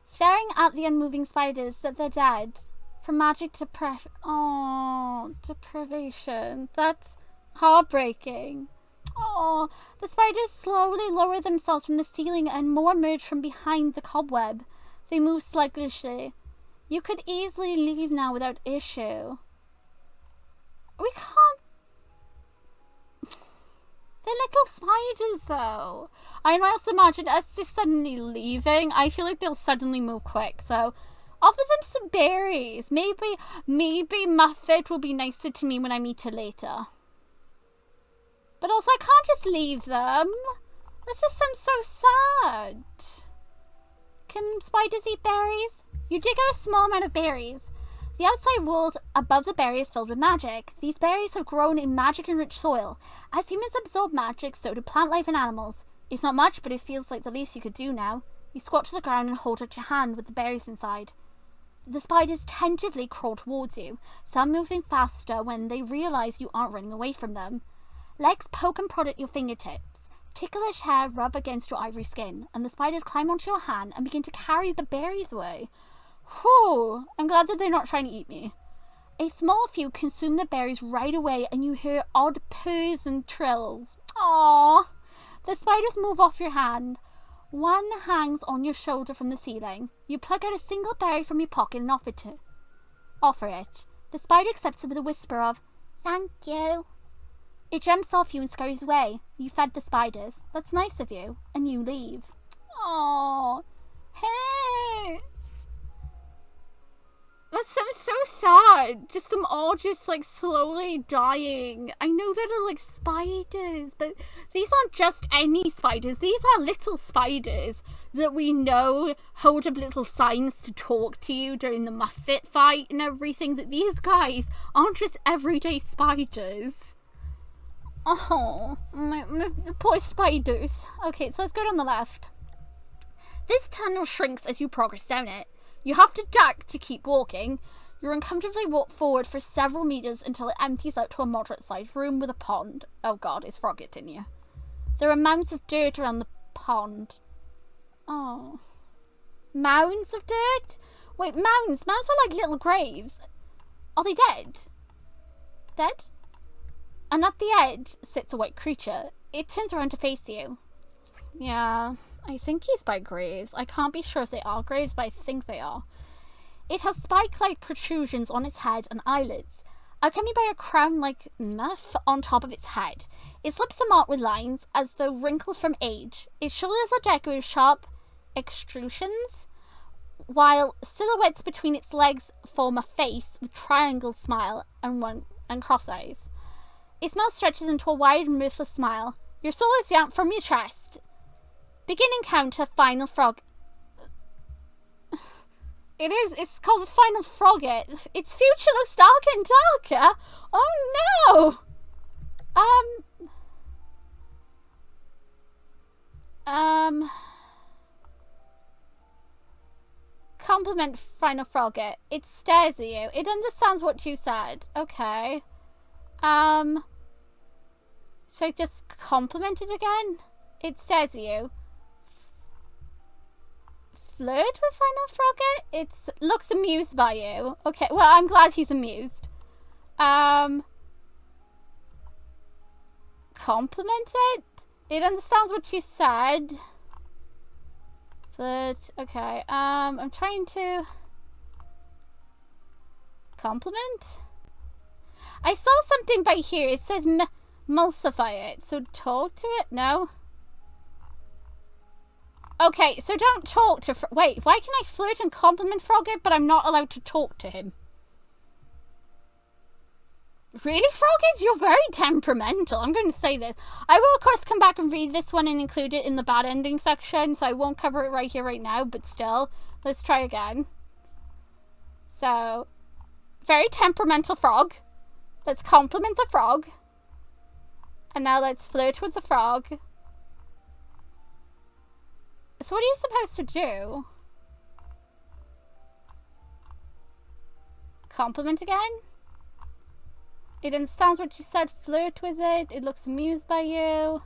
staring at the unmoving spiders, that they're dead. From magic deprivation. Oh, deprivation. That's heartbreaking. Oh, the spiders slowly lower themselves from the ceiling and more emerge from behind the cobweb. They move sluggishly. You could easily leave now without issue. We can't. They're little spiders, though. I also imagine us just suddenly leaving. I feel like they'll suddenly move quick. So, offer them some berries. Maybe Muffet will be nicer to me when I meet her later. But also, I can't just leave them. That just sounds so sad. Can spiders eat berries? You dig out a small amount of berries. The outside wall above the berry is filled with magic. These berries have grown in magic-enriched soil. As humans absorb magic, so do plant life and animals. It's not much, but it feels like the least you could do now. You squat to the ground and hold out your hand with the berries inside. The spiders tentatively crawl towards you, some moving faster when they realize you aren't running away from them. Legs poke and prod at your fingertips. Ticklish hair rub against your ivory skin, and the spiders climb onto your hand and begin to carry the berries away. Whew, I'm glad that they're not trying to eat me. A small few consume the berries right away, and you hear odd poos and trills. Aww. The spiders move off your hand. One hangs on your shoulder from the ceiling. You pluck out a single berry from your pocket and offer it. The spider accepts it with a whisper of, "Thank you." It jumps off you and scurries away. You fed the spiders. That's nice of you. And you leave. Aww. Hey. That sounds so sad. Just them all just like slowly dying. I know that are like spiders, but these aren't just any spiders. These are little spiders that we know hold up little signs to talk to you during the Muffet fight and everything. That these guys aren't just everyday spiders. Oh, the poor spiders. Okay, so let's go down the left. This tunnel shrinks as you progress down it. You have to duck to keep walking. You uncomfortably walk forward for several meters until it empties out to a moderate-sized room with a pond. Oh god, it's frog in you. There are mounds of dirt around the pond. Oh. Mounds of dirt? Wait, mounds? Mounds are like little graves. Are they dead? Dead? And at the edge sits a white creature. It turns around to face you. Yeah, I think he's by graves. I can't be sure if they are graves, but I think they are. It has spike-like protrusions on its head and eyelids, accompanied by a crown-like muff on top of its head. Its lips are marked with lines, as though wrinkled from age. Its shoulders are decorated with sharp extrusions, while silhouettes between its legs form a face with triangle smile and cross eyes. Its mouth stretches into a wide, mirthless smile. Your soul is yanked from your chest. Begin encounter final frog. It's called the final frogget. Its future looks darker and darker. Oh no! Compliment final frogget. It stares at you. It understands what you said. Okay. Should I just compliment it again? It stares at you. Flirt with final frogget? It looks amused by you. Okay, well, I'm glad he's amused. Compliment it? It understands what you said. Flirt. Okay, I'm trying to compliment. I saw something by here. It says emulsify it. So talk to it? No? Okay, so don't talk to... Wait, why can I flirt and compliment Frogget, but I'm not allowed to talk to him? Really, Frogget? You're very temperamental. I'm going to say this. I will, of course, come back and read this one and include it in the bad ending section, so I won't cover it right here, right now, but still. Let's try again. So, very temperamental frog. Let's compliment the frog. And now let's flirt with the frog. So what are you supposed to do? Compliment again? It understands what you said. Flirt with it. It looks amused by you.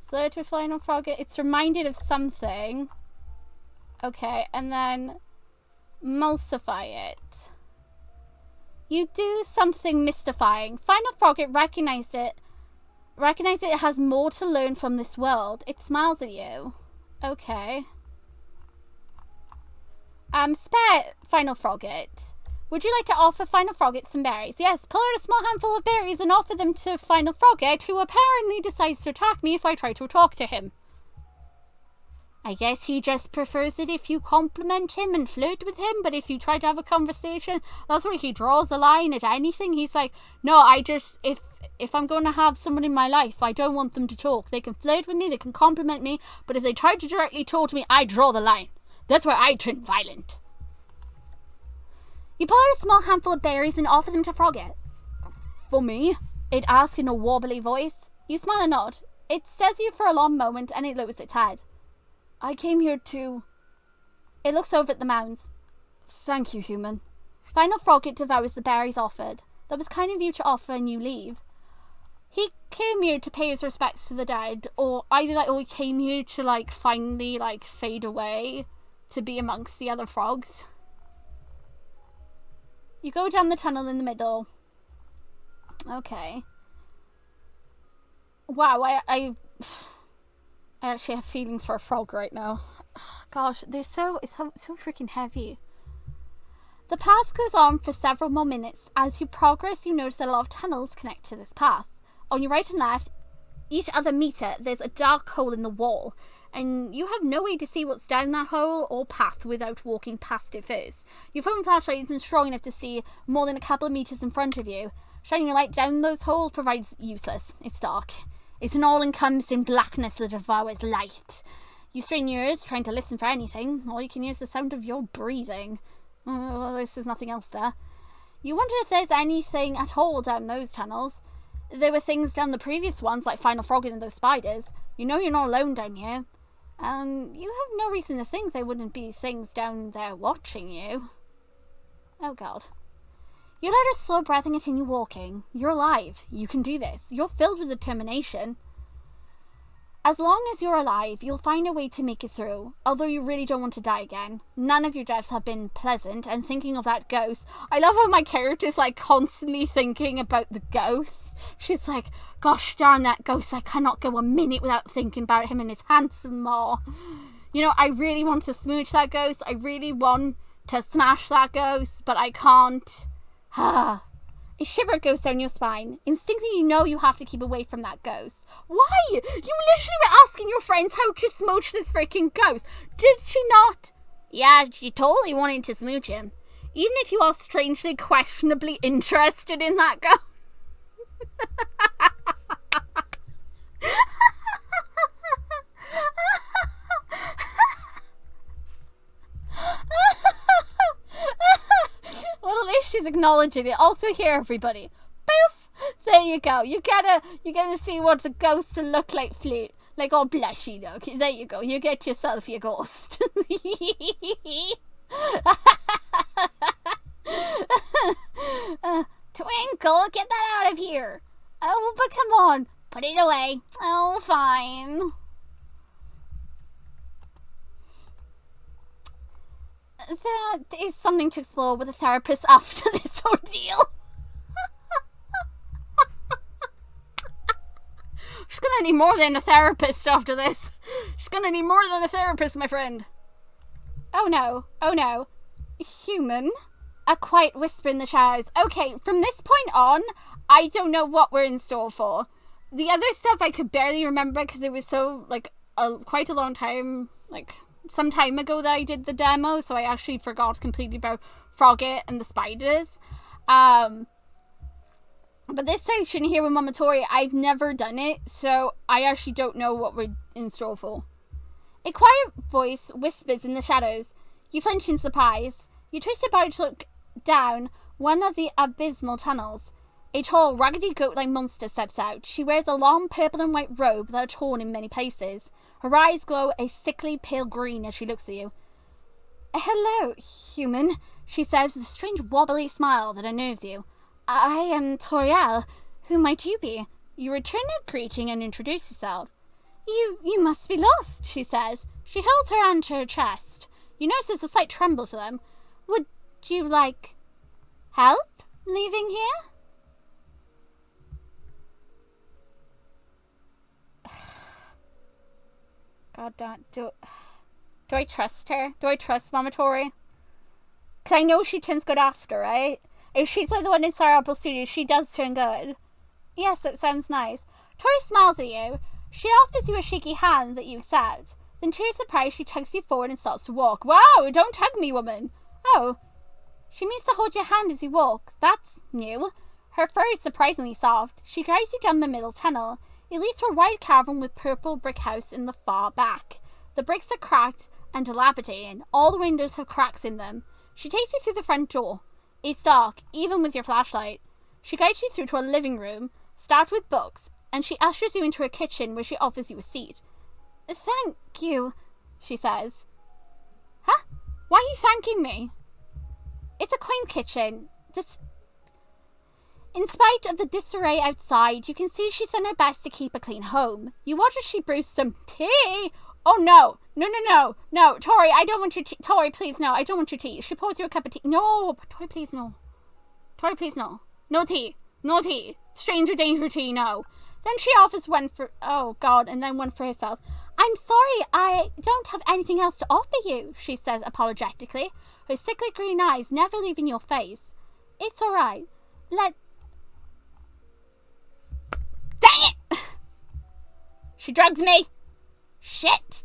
Flirt with final frog. It's reminded of something. Okay, and then emulsify it. You do something mystifying. Final Frogget recognizes it has more to learn from this world. It smiles at you. Okay. Spare Final Frogget. Would you like to offer Final Frogget some berries? Yes, pull out a small handful of berries and offer them to Final Frogget, who apparently decides to attack me if I try to talk to him. I guess he just prefers it if you compliment him and flirt with him, but if you try to have a conversation, that's where he draws the line at anything. He's like, no, if I'm going to have someone in my life, I don't want them to talk. They can flirt with me, they can compliment me, but if they try to directly talk to me, I draw the line. That's where I turn violent. You pull out a small handful of berries and offer them to Frogget. For me? It asks in a wobbly voice. You smile and nod. It stares at you for a long moment and it lowers its head. I came here to... It looks over at the mounds. Thank you, human. Final Frogget devours the berries offered. That was kind of you to offer and you leave. He came here to pay his respects to the dead, or either that or he came here to, like, finally, like, fade away to be amongst the other frogs. You go down the tunnel in the middle. Okay. Wow, I actually have feelings for a frog right now. Gosh, it's so freaking heavy. The path goes on for several more minutes. As you progress, you notice that a lot of tunnels connect to this path. On your right and left, each other meter, there's a dark hole in the wall, and you have no way to see what's down that hole or path without walking past it first. Your phone flashlight isn't strong enough to see more than a couple of meters in front of you. Shining a light down those holes provides useless. It's dark. It's an all-encompassing blackness that devours light. You strain your ears, trying to listen for anything. All you can hear is the sound of your breathing. Well, there's nothing else there. You wonder if there's anything at all down those tunnels. There were things down the previous ones, like Final Frogging and those spiders. You know you're not alone down here. You have no reason to think there wouldn't be things down there watching you. Oh, God. You let a slow breath and continue walking. You're alive. You can do this. You're filled with determination. As long as you're alive, you'll find a way to make it through, although you really don't want to die again. None of your deaths have been pleasant, and thinking of that ghost, I love how my character's like constantly thinking about the ghost. She's like, gosh darn that ghost, I cannot go a minute without thinking about him and his handsome maw. You know, I really want to smooch that ghost, I really want to smash that ghost, but I can't. A shiver goes down your spine. Instinctively, you know you have to keep away from that ghost. Why? You literally were asking your friends how to smooch this freaking ghost. Did she not? Yeah, she totally wanted to smooch him. Even if you are strangely, questionably interested in that ghost. Well, at least she's acknowledging it. Also here, everybody. Poof! There you go. You get to see what the ghost will look like, Flute. Like all blushy, look. There you go. You get yourself your ghost. Twinkle, get that out of here. Oh, but come on. Put it away. Oh, fine. There is something to explore with a therapist after this ordeal. She's gonna need more than a therapist after this. She's gonna need more than a therapist, my friend. Oh no, oh no. Human? A quiet whisper in the shadows. Okay, from this point on, I don't know what we're in store for. The other stuff I could barely remember because it was so, like, quite a long time, like, some time ago that I did the demo, so I actually forgot completely about Frogget and the spiders. But this section here with Momotori, I've never done it, so I actually don't know what we're in store for. A quiet voice whispers in the shadows. You flinch in surprise. You twist about to look down one of the abysmal tunnels. A tall, raggedy goat-like monster steps out. She wears a long purple and white robe that are torn in many places. Her eyes glow a sickly pale green as she looks at you. Hello, human, she says with a strange wobbly smile that unnerves you. I am Toriel. Who might you be? You return her greeting and introduce yourself. You must be lost, she says. She holds her hand to her chest. You notice there's a slight tremble to them. Would you like help leaving here? God, do I trust her? Do I trust Momotori? Because I know she turns good after, right? If she's like the one in Star Apple Studios, she does turn good. Yes, that sounds nice. Tori smiles at you. She offers you a shaky hand that you accept. Then to your surprise, she tugs you forward and starts to walk. Wow, don't tug me, woman. Oh, she means to hold your hand as you walk. That's new. Her fur is surprisingly soft. She guides you down the middle tunnel. It leads to a wide cavern with purple brick house in the far back. The bricks are cracked and dilapidated. All the windows have cracks in them. She takes you through the front door. It's dark, even with your flashlight. She guides you through to a living room, stacked with books, and she ushers you into a kitchen where she offers you a seat. Thank you, she says. Huh? Why are you thanking me? It's a quaint kitchen. In spite of the disarray outside, you can see she's done her best to keep a clean home. You watch as she brews some tea. Oh no, no, Tori, I don't want your tea. Tori, please, no, I don't want your tea. She pours you a cup of tea. No, Tori, please, no. Tori, please, no. No tea. No tea. Stranger danger tea, no. Then she offers one for, oh God, and then one for herself. I'm sorry, I don't have anything else to offer you, she says apologetically, her sickly green eyes never leaving your face. It's alright. Dang it! She drugged me. Shit.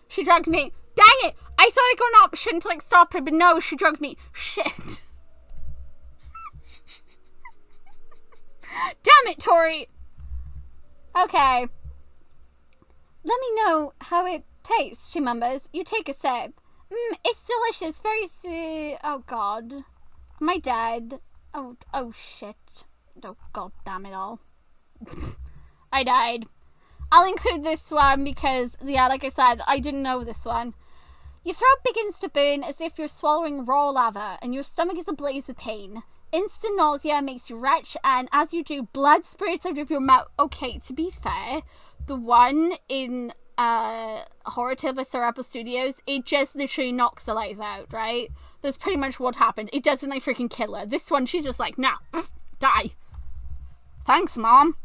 She drugged me. Dang it! I started going option to like stop her, but no, she drugged me. Shit. Damn it, Tori. Okay. Let me know how it tastes, she mumbles. You take a sip. It's delicious, very sweet. Oh God. Am I dead? Oh shit. Oh God damn it all. I died. I'll include this one because, yeah, like I said, I didn't know this one. Your throat begins to burn as if you're swallowing raw lava, and your stomach is ablaze with pain. Instant nausea makes you retch, and as you do, blood spurts out of your mouth. Okay, to be fair, the one in Horrortale by Reapertale Studios, it just literally knocks the lights out, right? That's pretty much what happened. It doesn't like freaking kill her. This one, she's just like, nah, die. Thanks, Mom.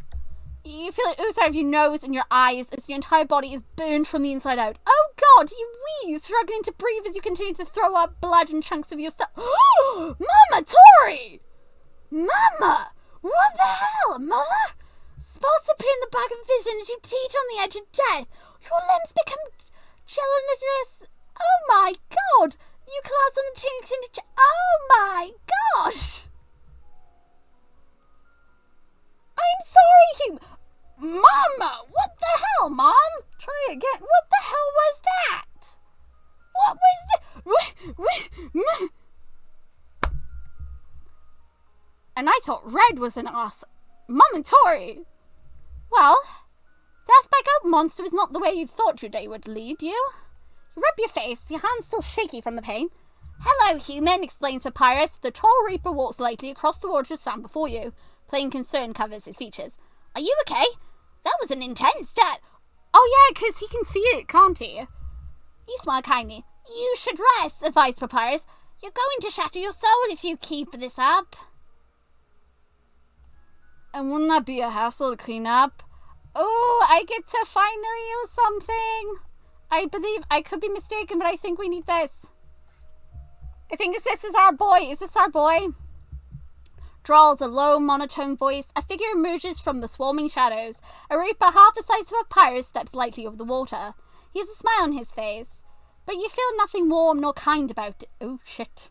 You feel it ooze out of your nose and your eyes as your entire body is burned from the inside out. Oh God, you wheeze, struggling to breathe as you continue to throw up blood and chunks of your stuff. Mama, Tori! Mama! What the hell, Mother? Spots appear in the back of vision as you teeter on the edge of death. Your limbs become gelatinous. Oh my God! You collapse on the tin. Oh my gosh! I'm sorry, Hugh. Mama, what the hell, Mom? Try again. What the hell was that? What was that? And I thought red was an ass. Mum and Tori. Well, death by goat monster was not the way you thought your day would lead you. You rub your face, your hands still shaky from the pain. Hello, human, explains Papyrus. The tall Reaper walks lightly across the water to stand before you. Plain concern covers his features. Are you okay? That was an intense death. Oh yeah, because he can see it, can't he? You smile kindly. You should rest, advised Papyrus. You're going to shatter your soul if you keep this up. And wouldn't that be a hassle to clean up? Oh, I get to finally use something. I believe, I could be mistaken, but I think we need this. I think this is our boy. Is this our boy? Drawls a low, monotone voice. A figure emerges from the swarming shadows. A Reaper half the size of a Papyrus steps lightly over the water. He has a smile on his face, but you feel nothing warm nor kind about it. Oh, shit.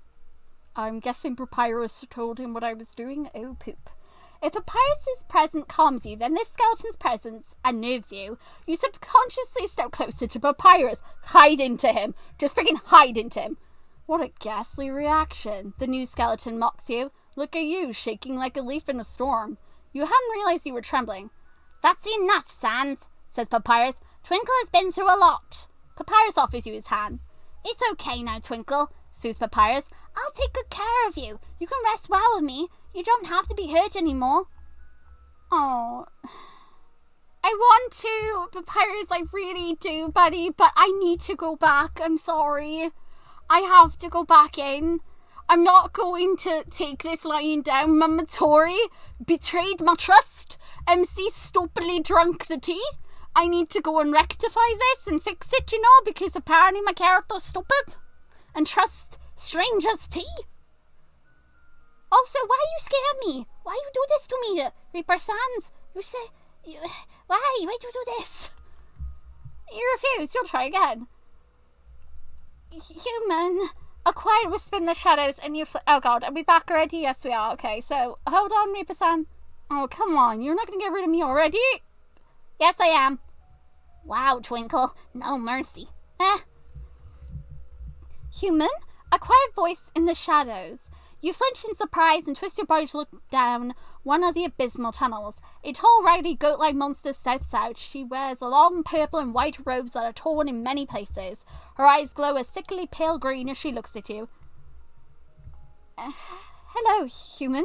I'm guessing Papyrus told him what I was doing. Oh, poop. If Papyrus's presence calms you, then this skeleton's presence unnerves you. You subconsciously step closer to Papyrus. Hide into him. Just freaking hide into him. What a ghastly reaction. The new skeleton mocks you. Look at you, shaking like a leaf in a storm. You hadn't realized you were trembling. That's enough, Sans, says Papyrus. Twinkle has been through a lot. Papyrus offers you his hand. It's okay now, Twinkle, soothes Papyrus. I'll take good care of you. You can rest well with me. You don't have to be hurt anymore. Oh, I want to, Papyrus, I really do, buddy, but I need to go back. I'm sorry. I have to go back in. I'm not going to take this lying down. Mama Tori betrayed my trust. MC stupidly drunk the tea. I need to go and rectify this and fix it, you know, because apparently my character's stupid and trust strangers' tea. Also, why you scare me? Why you do this to me, Reaper Sans? Why do you do this? You refuse. You'll try again. Human. A quiet whisper in the shadows and you oh God, are we back already? Yes, we are. Okay, so hold on, Reaper-san. Oh, come on. You're not going to get rid of me already? Yes, I am. Wow, Twinkle. No mercy. Human? A quiet voice in the shadows. You flinch in surprise and twist your body to look down one of the abysmal tunnels. A tall, raggedy, goat-like monster steps out. She wears long purple and white robes that are torn in many places. Her eyes glow a sickly pale green as she looks at you. Hello, human.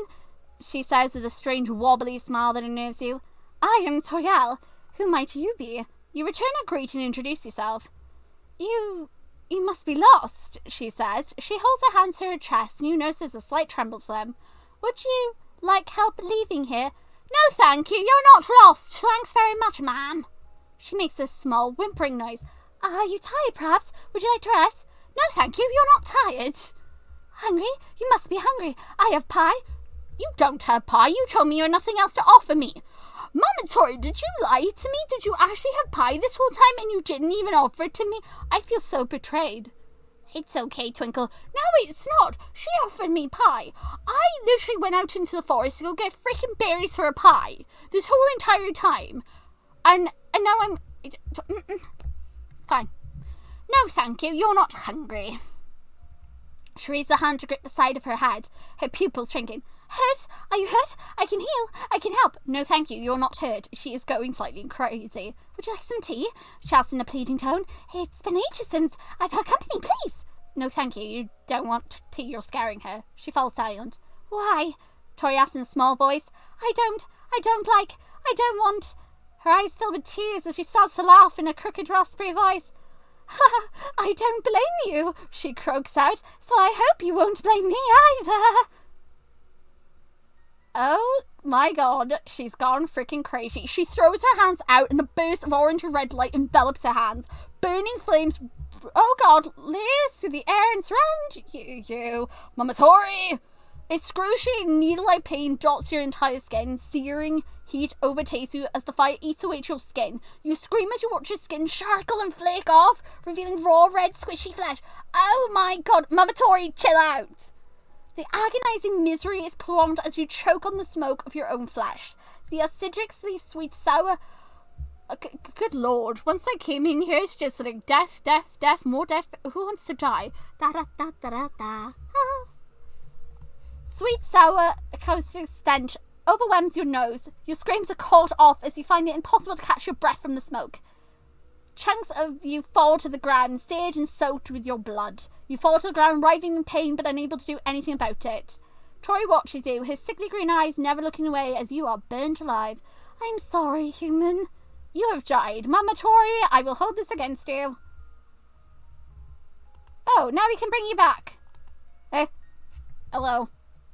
she says with a strange wobbly smile that unnerves you. I am Toriel. Who might you be? You return a greeting and introduce yourself. You must be lost, she says. She holds her hands to her chest and you notice there's a slight tremble to them. Would you like help leaving here? No, thank you. You're not lost. Thanks very much, ma'am. She makes a small whimpering noise. Are you tired, perhaps? Would you like to rest? No, thank you. You're not tired. Hungry? You must be hungry. I have pie. You don't have pie. You told me you had nothing else to offer me. Mama Tori, did you lie to me? Did you actually have pie this whole time and you didn't even offer it to me? I feel so betrayed. It's okay, Twinkle. No, it's not. She offered me pie. I literally went out into the forest to go get freaking berries for a pie this whole entire time. And now I'm... Fine. No, thank you. You're not hungry. She raised a hand to grip the side of her head, her pupils shrinking. Hurt? Are you hurt? I can heal. I can help. No, thank you. You're not hurt. She is going slightly crazy. Would you like some tea? She asked in a pleading tone. It's been ages since I've had company, please. No, thank you. You don't want tea. You're scaring her. She falls silent. Why? Tori asked in a small voice. I don't want... Her eyes filled with tears as she starts to laugh in a crooked, raspberry voice. I don't blame you, she croaks out, so I hope you won't blame me either. Oh my god, she's gone freaking crazy. She throws her hands out and a burst of orange and red light envelops her hands. Burning flames, oh god, lace through the air and surround you. Mama Tori! Excruciating needle-like pain dots your entire skin. Searing heat overtakes you as the fire eats away at your skin. You scream as you watch your skin sharkle and flake off, revealing raw red squishy flesh. Oh my god, Mama Tori, chill out! The agonizing misery is prolonged as you choke on the smoke of your own flesh. The acidically sweet sour... Good lord, once I came in here, it's just like death, more death. Who wants to die? Da-da-da-da-da-da. Sweet, sour, caustic stench overwhelms your nose. Your screams are caught off as you find it impossible to catch your breath from the smoke. Chunks of you fall to the ground, seared and soaked with your blood. You fall to the ground, writhing in pain, but unable to do anything about it. Tori watches you, his sickly green eyes never looking away as you are burnt alive. I'm sorry, human. You have died. Mama Tori, I will hold this against you. Oh, now we can bring you back. Hello.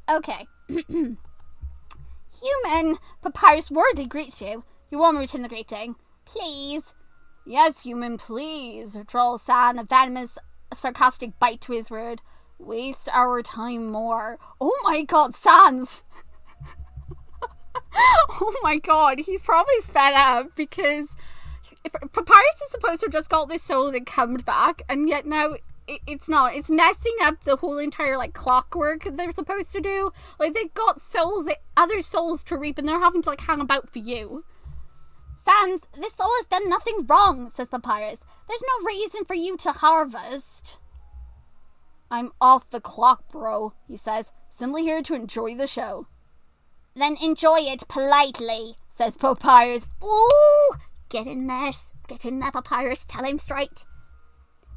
Okay. Human, Papyrus worthy greets you. You won't return the greeting. Please. Yes, human, please. Drawls San, a venomous, sarcastic bite to his word. Waste our time more. Oh my god, Sans. Oh my god, he's probably fed up because Papyrus is supposed to have just got this soul and come back, and yet now it's not. It's messing up the whole entire like clockwork they're supposed to do. Like they've got souls, other souls to reap, and they're having to like hang about for you. Sans, this soul has done nothing wrong, says Papyrus. There's no reason for you to harvest. I'm off the clock, bro, he says. Simply here to enjoy the show. Then enjoy it politely, says Papyrus. Ooh, get in there, Papyrus. Tell him straight.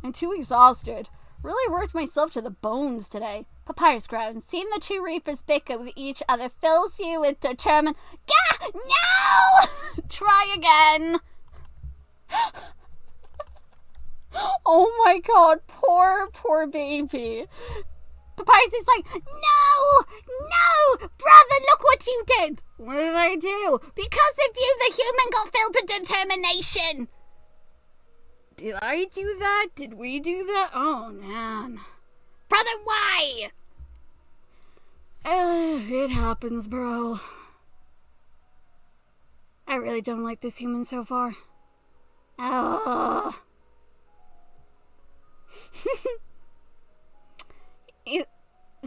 I'm too exhausted. Really worked myself to the bones today. Papyrus groans. Seeing the two reapers bicker with each other fills you with determined... Gah! No! Try again. Oh my god, poor baby. Papyrus is like, no, brother, look what you did. What did I do? Because of you, the human got filled with determination. Did I do that? Did we do that? Oh, man. Brother, why? It happens, bro. I really don't like this human so far. Oh.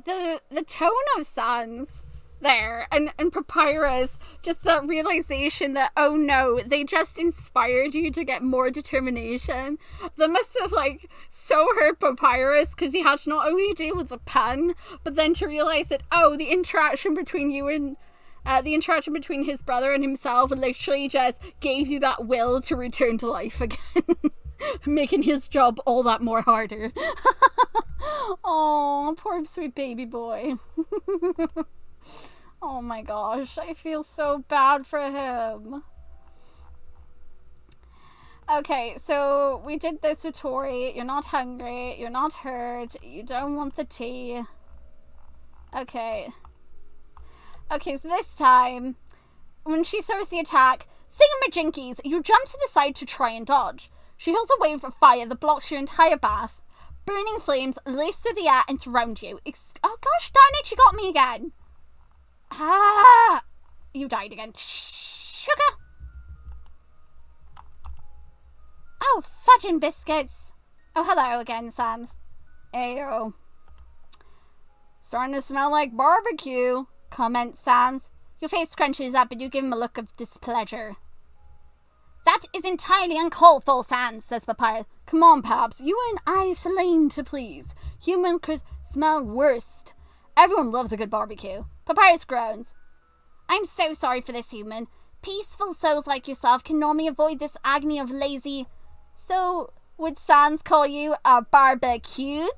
The tone of Sans there and Papyrus, just that realization that, oh no, they just inspired you to get more determination. That must have like so hurt Papyrus because he had to not only deal with the pun, but then to realize that, oh, the interaction between you and the interaction between his brother and himself literally just gave you that will to return to life again. Making his job all that more harder. Oh, poor sweet baby boy. Oh my gosh, I feel so bad for him. Okay, so we did this with Tori. You're not hungry. You're not hurt. You don't want the tea. Okay. Okay, so this time, when she throws the attack, thingamajinkies, you jump to the side to try and dodge. She holds a wave of fire that blocks your entire path. Burning flames lace through the air and surround you. Oh gosh darn it, she got me again. Ah! You died again. Sugar! Oh, fudging biscuits. Oh, hello again, Sans. Ayo. Starting to smell like barbecue, comments Sans. Your face scrunches up and you give him a look of displeasure. That is entirely uncalled for, Sans, says Papyrus. Come on, Paps, you and I flame to please. Human could smell worst. Everyone loves a good barbecue. Papyrus groans. I'm so sorry for this, human. Peaceful souls like yourself can normally avoid this agony of lazy... So, would Sans call you a barbecued?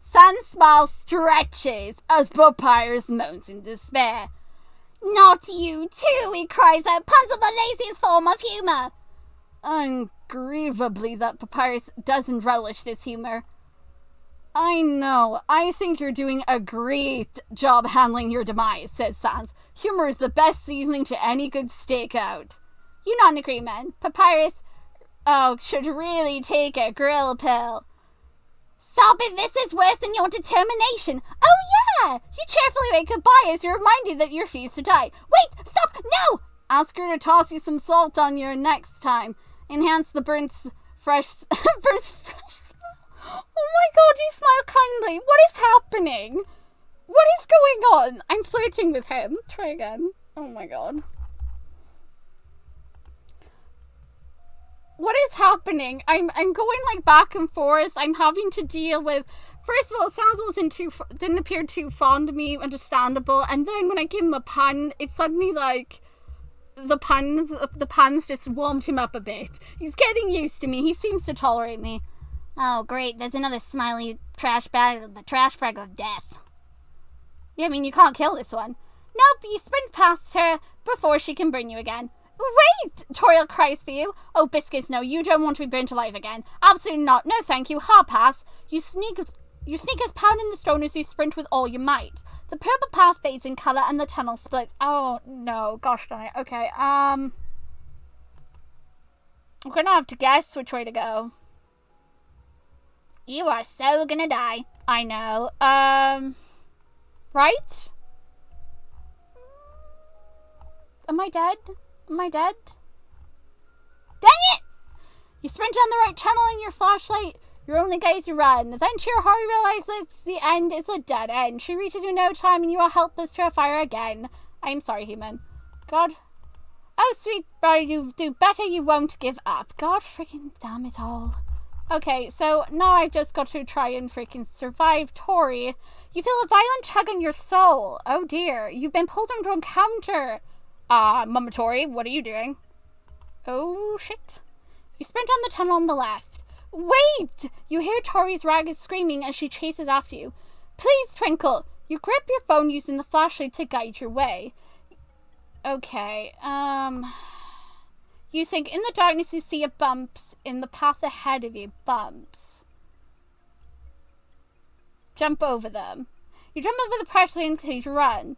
Sans' smile stretches as Papyrus moans in despair. Not you too, he cries out. Puns are the laziest form of humour. Ungrievably that Papyrus doesn't relish this humour. I know. I think you're doing a great job handling your demise, says Sans. Humour is the best seasoning to any good stakeout. You nod in agreement. Papyrus, should really take a grill pill. Stop it, this is worse than your determination. Oh yeah! You cheerfully wave goodbye as you're reminded that you refuse to die. Wait, stop, no! Ask her to toss you some salt on your next time. Enhance the burnt fresh smell. Oh my god, you smile kindly. What is happening? What is going on? I'm flirting with him. Try again. Oh my god. What is happening? I'm going like back and forth. I'm having to deal with... First of all, Sans didn't appear too fond of me, understandable. And then when I give him a pun, it's suddenly like... The puns just warmed him up a bit. He's getting used to me. He seems to tolerate me. Oh, great. There's another smiley trash bag of death. Yeah, I mean, you can't kill this one. Nope, you sprint past her before she can burn you again. Wait! Toriel cries for you. Oh, biscuits, no, you don't want to be burnt alive again. Absolutely not. No, thank you. Hard pass. Your sneakers pound in the stone as you sprint with all your might. The purple path fades in colour and the tunnel splits. Oh, no. Gosh darn it. Okay, I'm gonna have to guess which way to go. You are so gonna die. I know. Right? Am I dead? Am I dead? Dang it! You sprint down the right tunnel in your flashlight. Your only guys you run. Then to your horror, you realize that the end is a dead end. She reaches you in no time and you are helpless to a fire again. I'm sorry, human. God. Oh, sweet brother, you do better. You won't give up. God freaking damn it all. Okay, so now I've just got to try and freaking survive Tori. You feel a violent tug on your soul. Oh dear. You've been pulled into an encounter. Mama Tori, what are you doing? Oh, shit. You sprint down the tunnel on the left. Wait! You hear Tori's ragged screaming as she chases after you. Please, Twinkle! You grip your phone using the flashlight to guide your way. Okay, You think in the darkness you see a bumps in the path ahead of you. Bumps. Jump over them. You jump over the pressure and continue to run.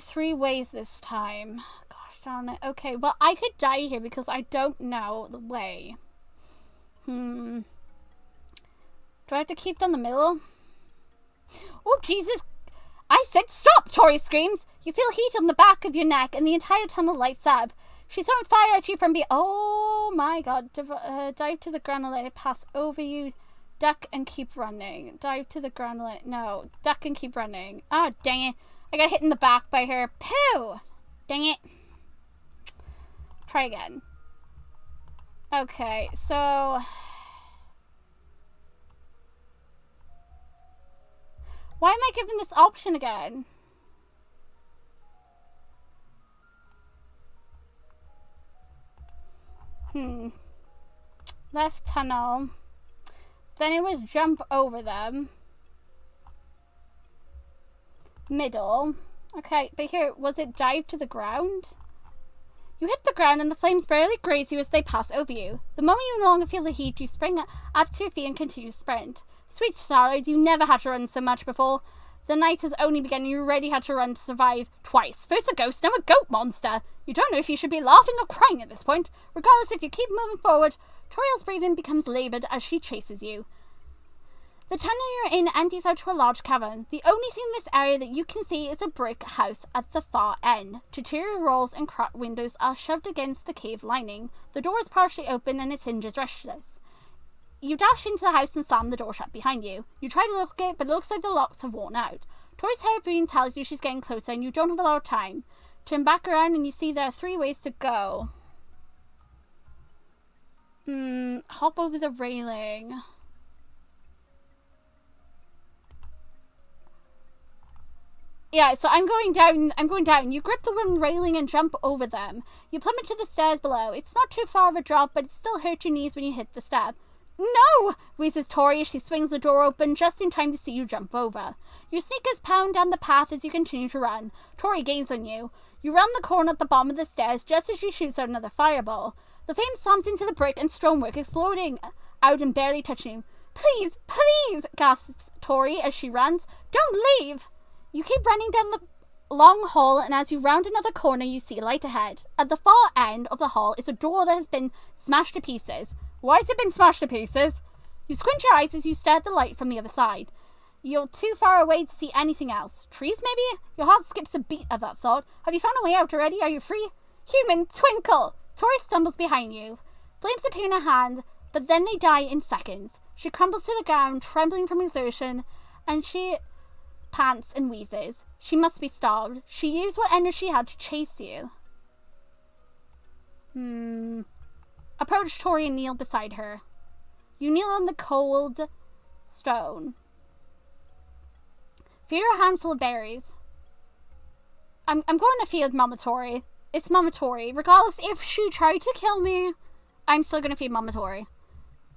3 ways this time. Gosh darn it. Okay, well, I could die here because I don't know the way. Do I have to keep down the middle? Oh, Jesus. I said stop, Tori screams. You feel heat on the back of your neck and the entire tunnel lights up. She's throwing fire at you from behind. Oh, my God. Dive to the ground and let it pass over you. Duck and keep running. Dive to the ground and let it... No. Duck and keep running. Oh, dang it. I got hit in the back by her. Pooh! Dang it. Try again. Okay, so... Why am I given this option again? Left tunnel. Then it was jump over them. Middle. Okay, but here, was it dive to the ground? You hit the ground and the flames barely graze you as they pass over you. The moment you no longer feel the heat, you spring up to your feet and continue to sprint. Sweet child, you never had to run so much before. The night has only begun and you already had to run to survive twice. First a ghost, now a goat monster. You don't know if you should be laughing or crying at this point. Regardless, if you keep moving forward, Toriel's breathing becomes laboured as she chases you. The tunnel you're in empties out to a large cavern. The only thing in this area that you can see is a brick house at the far end. Tutorial walls and cracked windows are shoved against the cave lining. The door is partially open and its hinges restless. You dash into the house and slam the door shut behind you. You try to lock it, but it looks like the locks have worn out. Tori's head tells you she's getting closer and you don't have a lot of time. Turn back around and you see there are 3 ways to go. Hop over the railing. Yeah, so I'm going down. You grip the wooden railing and jump over them. You plummet to the stairs below. It's not too far of a drop, but it still hurts your knees when you hit the step. No! Wheezes Tori as she swings the door open just in time to see you jump over. Your sneakers pound down the path as you continue to run. Tori gains on you. You round the corner at the bottom of the stairs just as she shoots out another fireball. The flame slams into the brick and stonework, exploding out and barely touching you. Please, please, gasps Tori as she runs. Don't leave! You keep running down the long hall, and as you round another corner, you see light ahead. At the far end of the hall is a door that has been smashed to pieces. Why has it been smashed to pieces? You squint your eyes as you stare at the light from the other side. You're too far away to see anything else. Trees, maybe? Your heart skips a beat at that thought. Have you found a way out already? Are you free? Human, Twinkle! Tori stumbles behind you. Flames appear in her hand, but then they die in seconds. She crumbles to the ground, trembling from exertion, and she pants and wheezes. She must be starved. She used what energy she had to chase you. Approach Tori and kneel beside her. You kneel on the cold stone. Feed her a handful of berries. I'm going to feed Mama Tori. It's Mama Tori. Regardless if she tried to kill me, I'm still going to feed Mama Tori.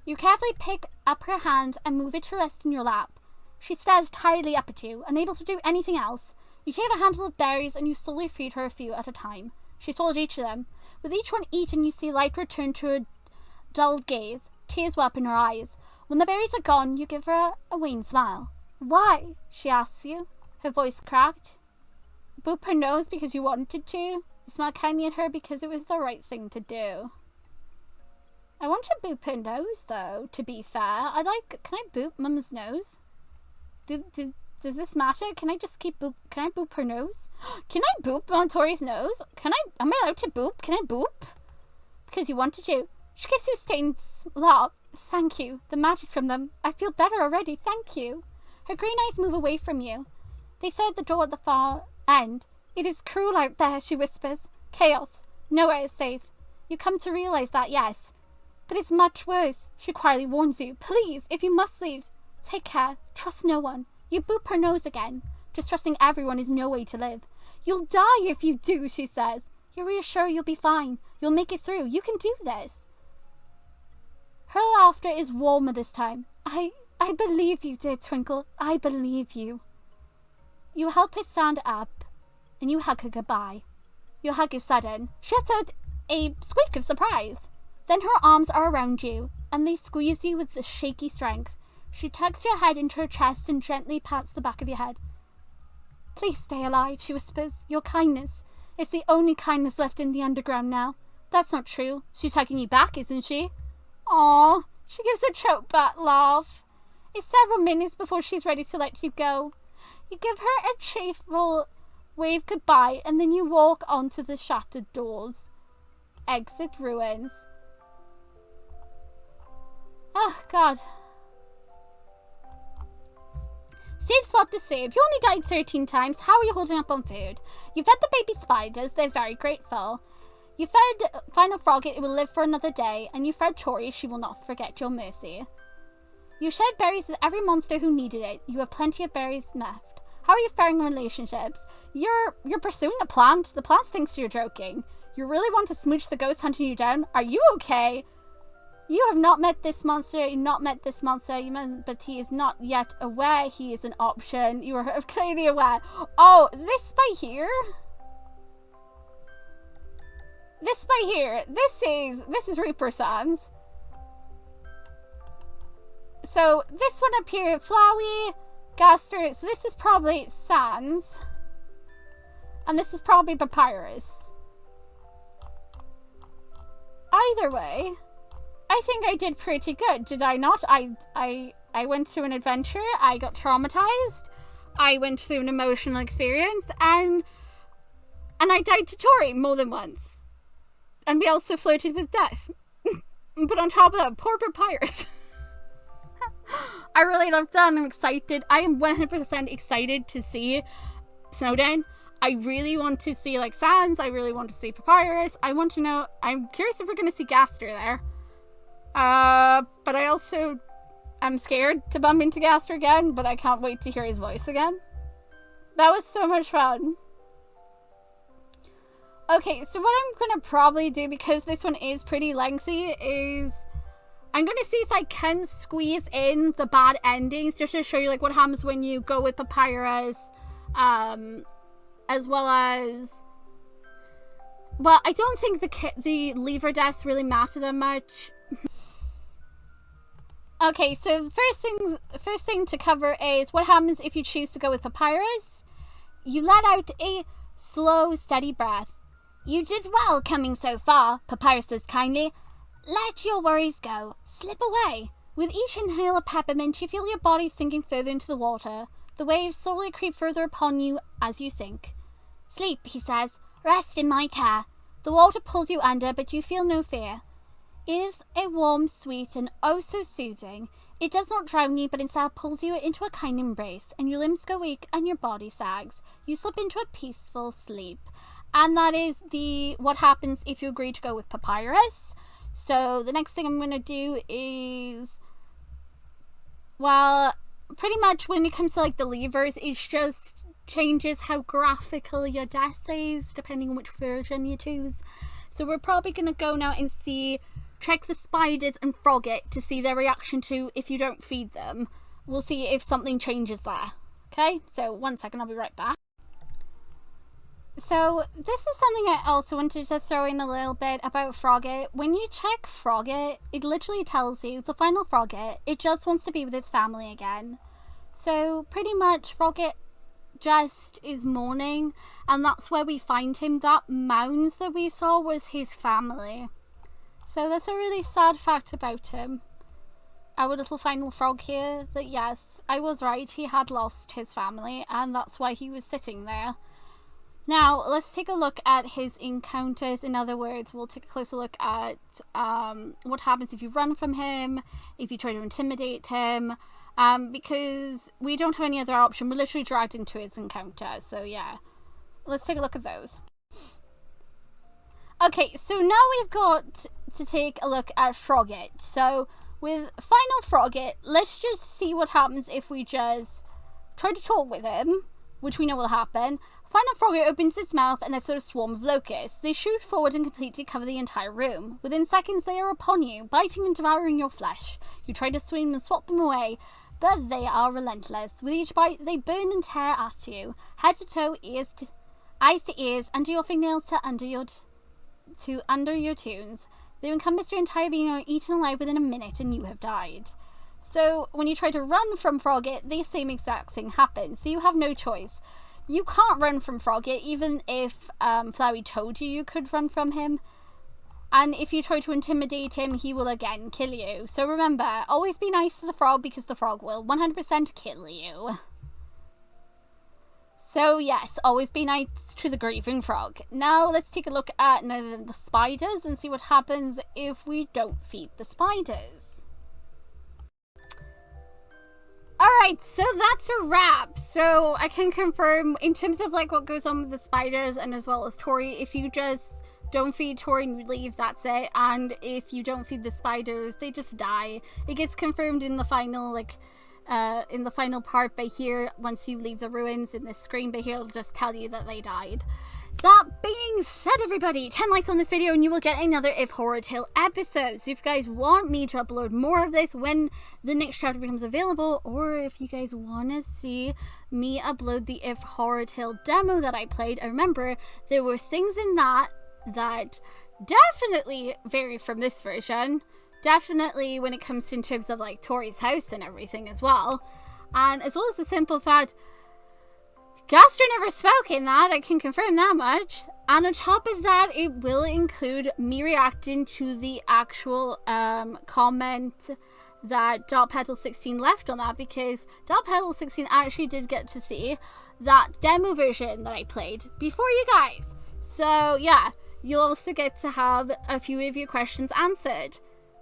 You carefully pick up her hand and move it to rest in your lap. She stares tiredly up at you, unable to do anything else. You take a handful of berries and you slowly feed her a few at a time. She swallows each of them. With each one eaten, you see light return to her dulled gaze. Tears well up in her eyes. When the berries are gone, you give her a wan smile. Why? She asks you, her voice cracked. Boop her nose because you wanted to. You smile kindly at her because it was the right thing to do. I want to boop her nose, though, to be fair. Can I boop Mum's nose? Does this matter? Can I boop her nose? Can I boop Montori's nose? Am I allowed to boop? Can I boop? Because you wanted to. She gives you a stained laugh. Thank you. The magic from them. I feel better already. Thank you. Her green eyes move away from you. They stare at the door at the far end. It is cruel out there, she whispers. Chaos. Nowhere is safe. You come to realize that, yes. But it's much worse. She quietly warns you. Please, if you must leave, take care. Trust no one. You boop her nose again. Just trusting everyone is no way to live. You'll die if you do, she says. You reassure you'll be fine. You'll make it through. You can do this. Her laughter is warmer this time. I believe you, dear Twinkle. I believe you. You help her stand up, and you hug her goodbye. Your hug is sudden. She lets out a squeak of surprise. Then her arms are around you, and they squeeze you with a shaky strength. She tucks your head into her chest and gently pats the back of your head. Please stay alive, she whispers. Your kindness. It's the only kindness left in the underground now. That's not true. She's hugging you back, isn't she? Aww. She gives a choke-back laugh. It's several minutes before she's ready to let you go. You give her a cheerful wave goodbye, and then you walk onto the shattered doors. Exit ruins. Oh, God. Save spot to save. You only died 13 times. How are you holding up on food? You fed the baby spiders. They're very grateful. You fed Final Frog. It will live for another day. And you fed Tori. She will not forget your mercy. You shared berries with every monster who needed it. You have plenty of berries left. How are you faring in relationships? You're pursuing a plant. The plant thinks you're joking. You really want to smooch the ghost hunting you down? Are you okay? You have not met this monster, you've not met this monster, but he is not yet aware he is an option. You are clearly aware. Oh, this by here? This by here, this is Reaper Sands. So this one up here, Flowey, Gaster, so this is probably Sands. And this is probably Papyrus. Either way, I think I did pretty good, did I not? I went through an adventure, I got traumatized, I went through an emotional experience, and I died to Tori more than once. And we also flirted with death. But on top of that, poor Papyrus. I really loved that and I'm excited. I am 100% excited to see Snowden. I really want to see like Sans. I really want to see Papyrus. I want to know. I'm curious if we're going to see Gaster there. But I also am scared to bump into Gaster again. But I can't wait to hear his voice again. That was so much fun. Okay, so what I'm going to probably do, because this one is pretty lengthy, is I'm going to see if I can squeeze in the bad endings just to show you like what happens when you go with Papyrus, as well as, well, I don't think the lever deaths really matter that much. Okay, so first thing to cover is what happens if you choose to go with Papyrus. You let out a slow, steady breath. You did well coming so far, Papyrus says kindly. Let your worries go. Slip away. With each inhale of peppermint, you feel your body sinking further into the water. The waves slowly creep further upon you as you sink. Sleep, he says. Rest in my care. The water pulls you under, but you feel no fear. It is a warm, sweet, and oh so soothing. It does not drown you, but instead pulls you into a kind embrace, and your limbs go weak and your body sags. You slip into a peaceful sleep. And that is what happens if you agree to go with Papyrus. So the next thing I'm going to do is, well, pretty much when it comes to like the levers, it just changes how graphical your death is depending on which version you choose. So we're probably going to go now and check the spiders and Frogget to see their reaction to if you don't feed them. We'll see if something changes there. Okay, so 1 second, I'll be right back. So this is something I also wanted to throw in a little bit about Frogget. When you check Frogget, it literally tells you, the final Frogget, it just wants to be with its family again. So pretty much Frogget just is mourning, and that's where we find him. That mounds that we saw was his family. So that's a really sad fact about him. Our little final frog here, that yes, I was right, he had lost his family, and that's why he was sitting there. Now, let's take a look at his encounters. In other words, we'll take a closer look at what happens if you run from him, if you try to intimidate him, because we don't have any other option. We're literally dragged into his encounter, so yeah. Let's take a look at those. Okay, so now we've got to take a look at Frogget. So, with Final Frogget, let's just see what happens if we just try to talk with him, which we know will happen. Final Frogget opens its mouth and lets out a swarm of locusts. They shoot forward and completely cover the entire room. Within seconds, they are upon you, biting and devouring your flesh. You try to swim and swat them away, but they are relentless. With each bite, they burn and tear at you, head to toe, eyes to ears, under your fingernails to under your tunes. They encompass your entire being and are eaten alive within a minute, and you have died. So, when you try to run from Frogget, the same exact thing happens, so you have no choice. You can't run from Frogget, even if Flowey told you could run from him. And if you try to intimidate him, he will again kill you. So remember, always be nice to the frog, because the frog will 100% kill you. So yes, always be nice to the grieving frog. Now let's take a look at the spiders and see what happens if we don't feed the spiders. Alright, so that's a wrap. So I can confirm in terms of like what goes on with the spiders and as well as Tori, if you just don't feed Tori and you leave, that's it. And if you don't feed the spiders, they just die. It gets confirmed in the final part by here, once you leave the ruins in this screen, but here it'll just tell you that they died. That being being said, everybody, 10 likes on this video and you will get another If Horrortale episode. So if you guys want me to upload more of this when the next chapter becomes available, or if you guys want to see me upload the If Horrortale demo that I played, and remember, there were things in that definitely varied from this version. Definitely when it comes to in terms of like Tori's house and everything as well. And as well as the simple fact, Gaster never spoke in that, I can confirm that much. And on top of that, it will include me reacting to the actual comment that darkpetal16 left on that, because darkpetal16 actually did get to see that demo version that I played before you guys. So yeah, you'll also get to have a few of your questions answered.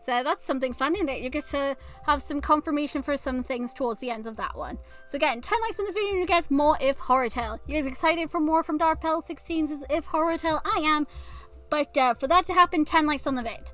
So that's something fun in it. You get to have some confirmation for some things towards the end of that one. So again, 10 likes on this video and you get more If Horrortale. You guys excited for more from darkpetal16's If Horrortale? I am. But for that to happen, 10 likes on the vid.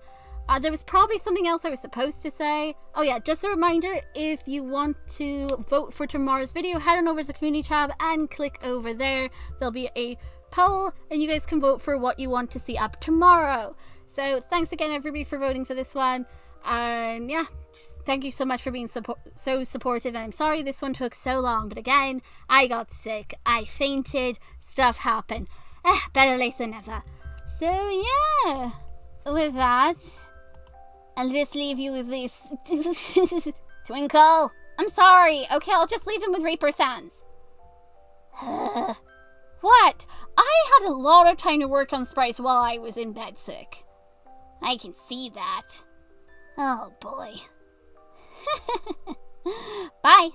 There was probably something else I was supposed to say. Oh yeah, just a reminder, if you want to vote for tomorrow's video, head on over to the community tab and click over there. There'll be a poll and you guys can vote for what you want to see up tomorrow. So thanks again everybody for voting for this one, and yeah, just thank you so much for being so supportive, and I'm sorry this one took so long, but again, I got sick, I fainted, stuff happened. Better late than never. So yeah, with that, I'll just leave you with this. Twinkle, I'm sorry, okay, I'll just leave him with Reaper sounds. What? I had a lot of time to work on sprites while I was in bed sick. I can see that. Oh boy. Bye.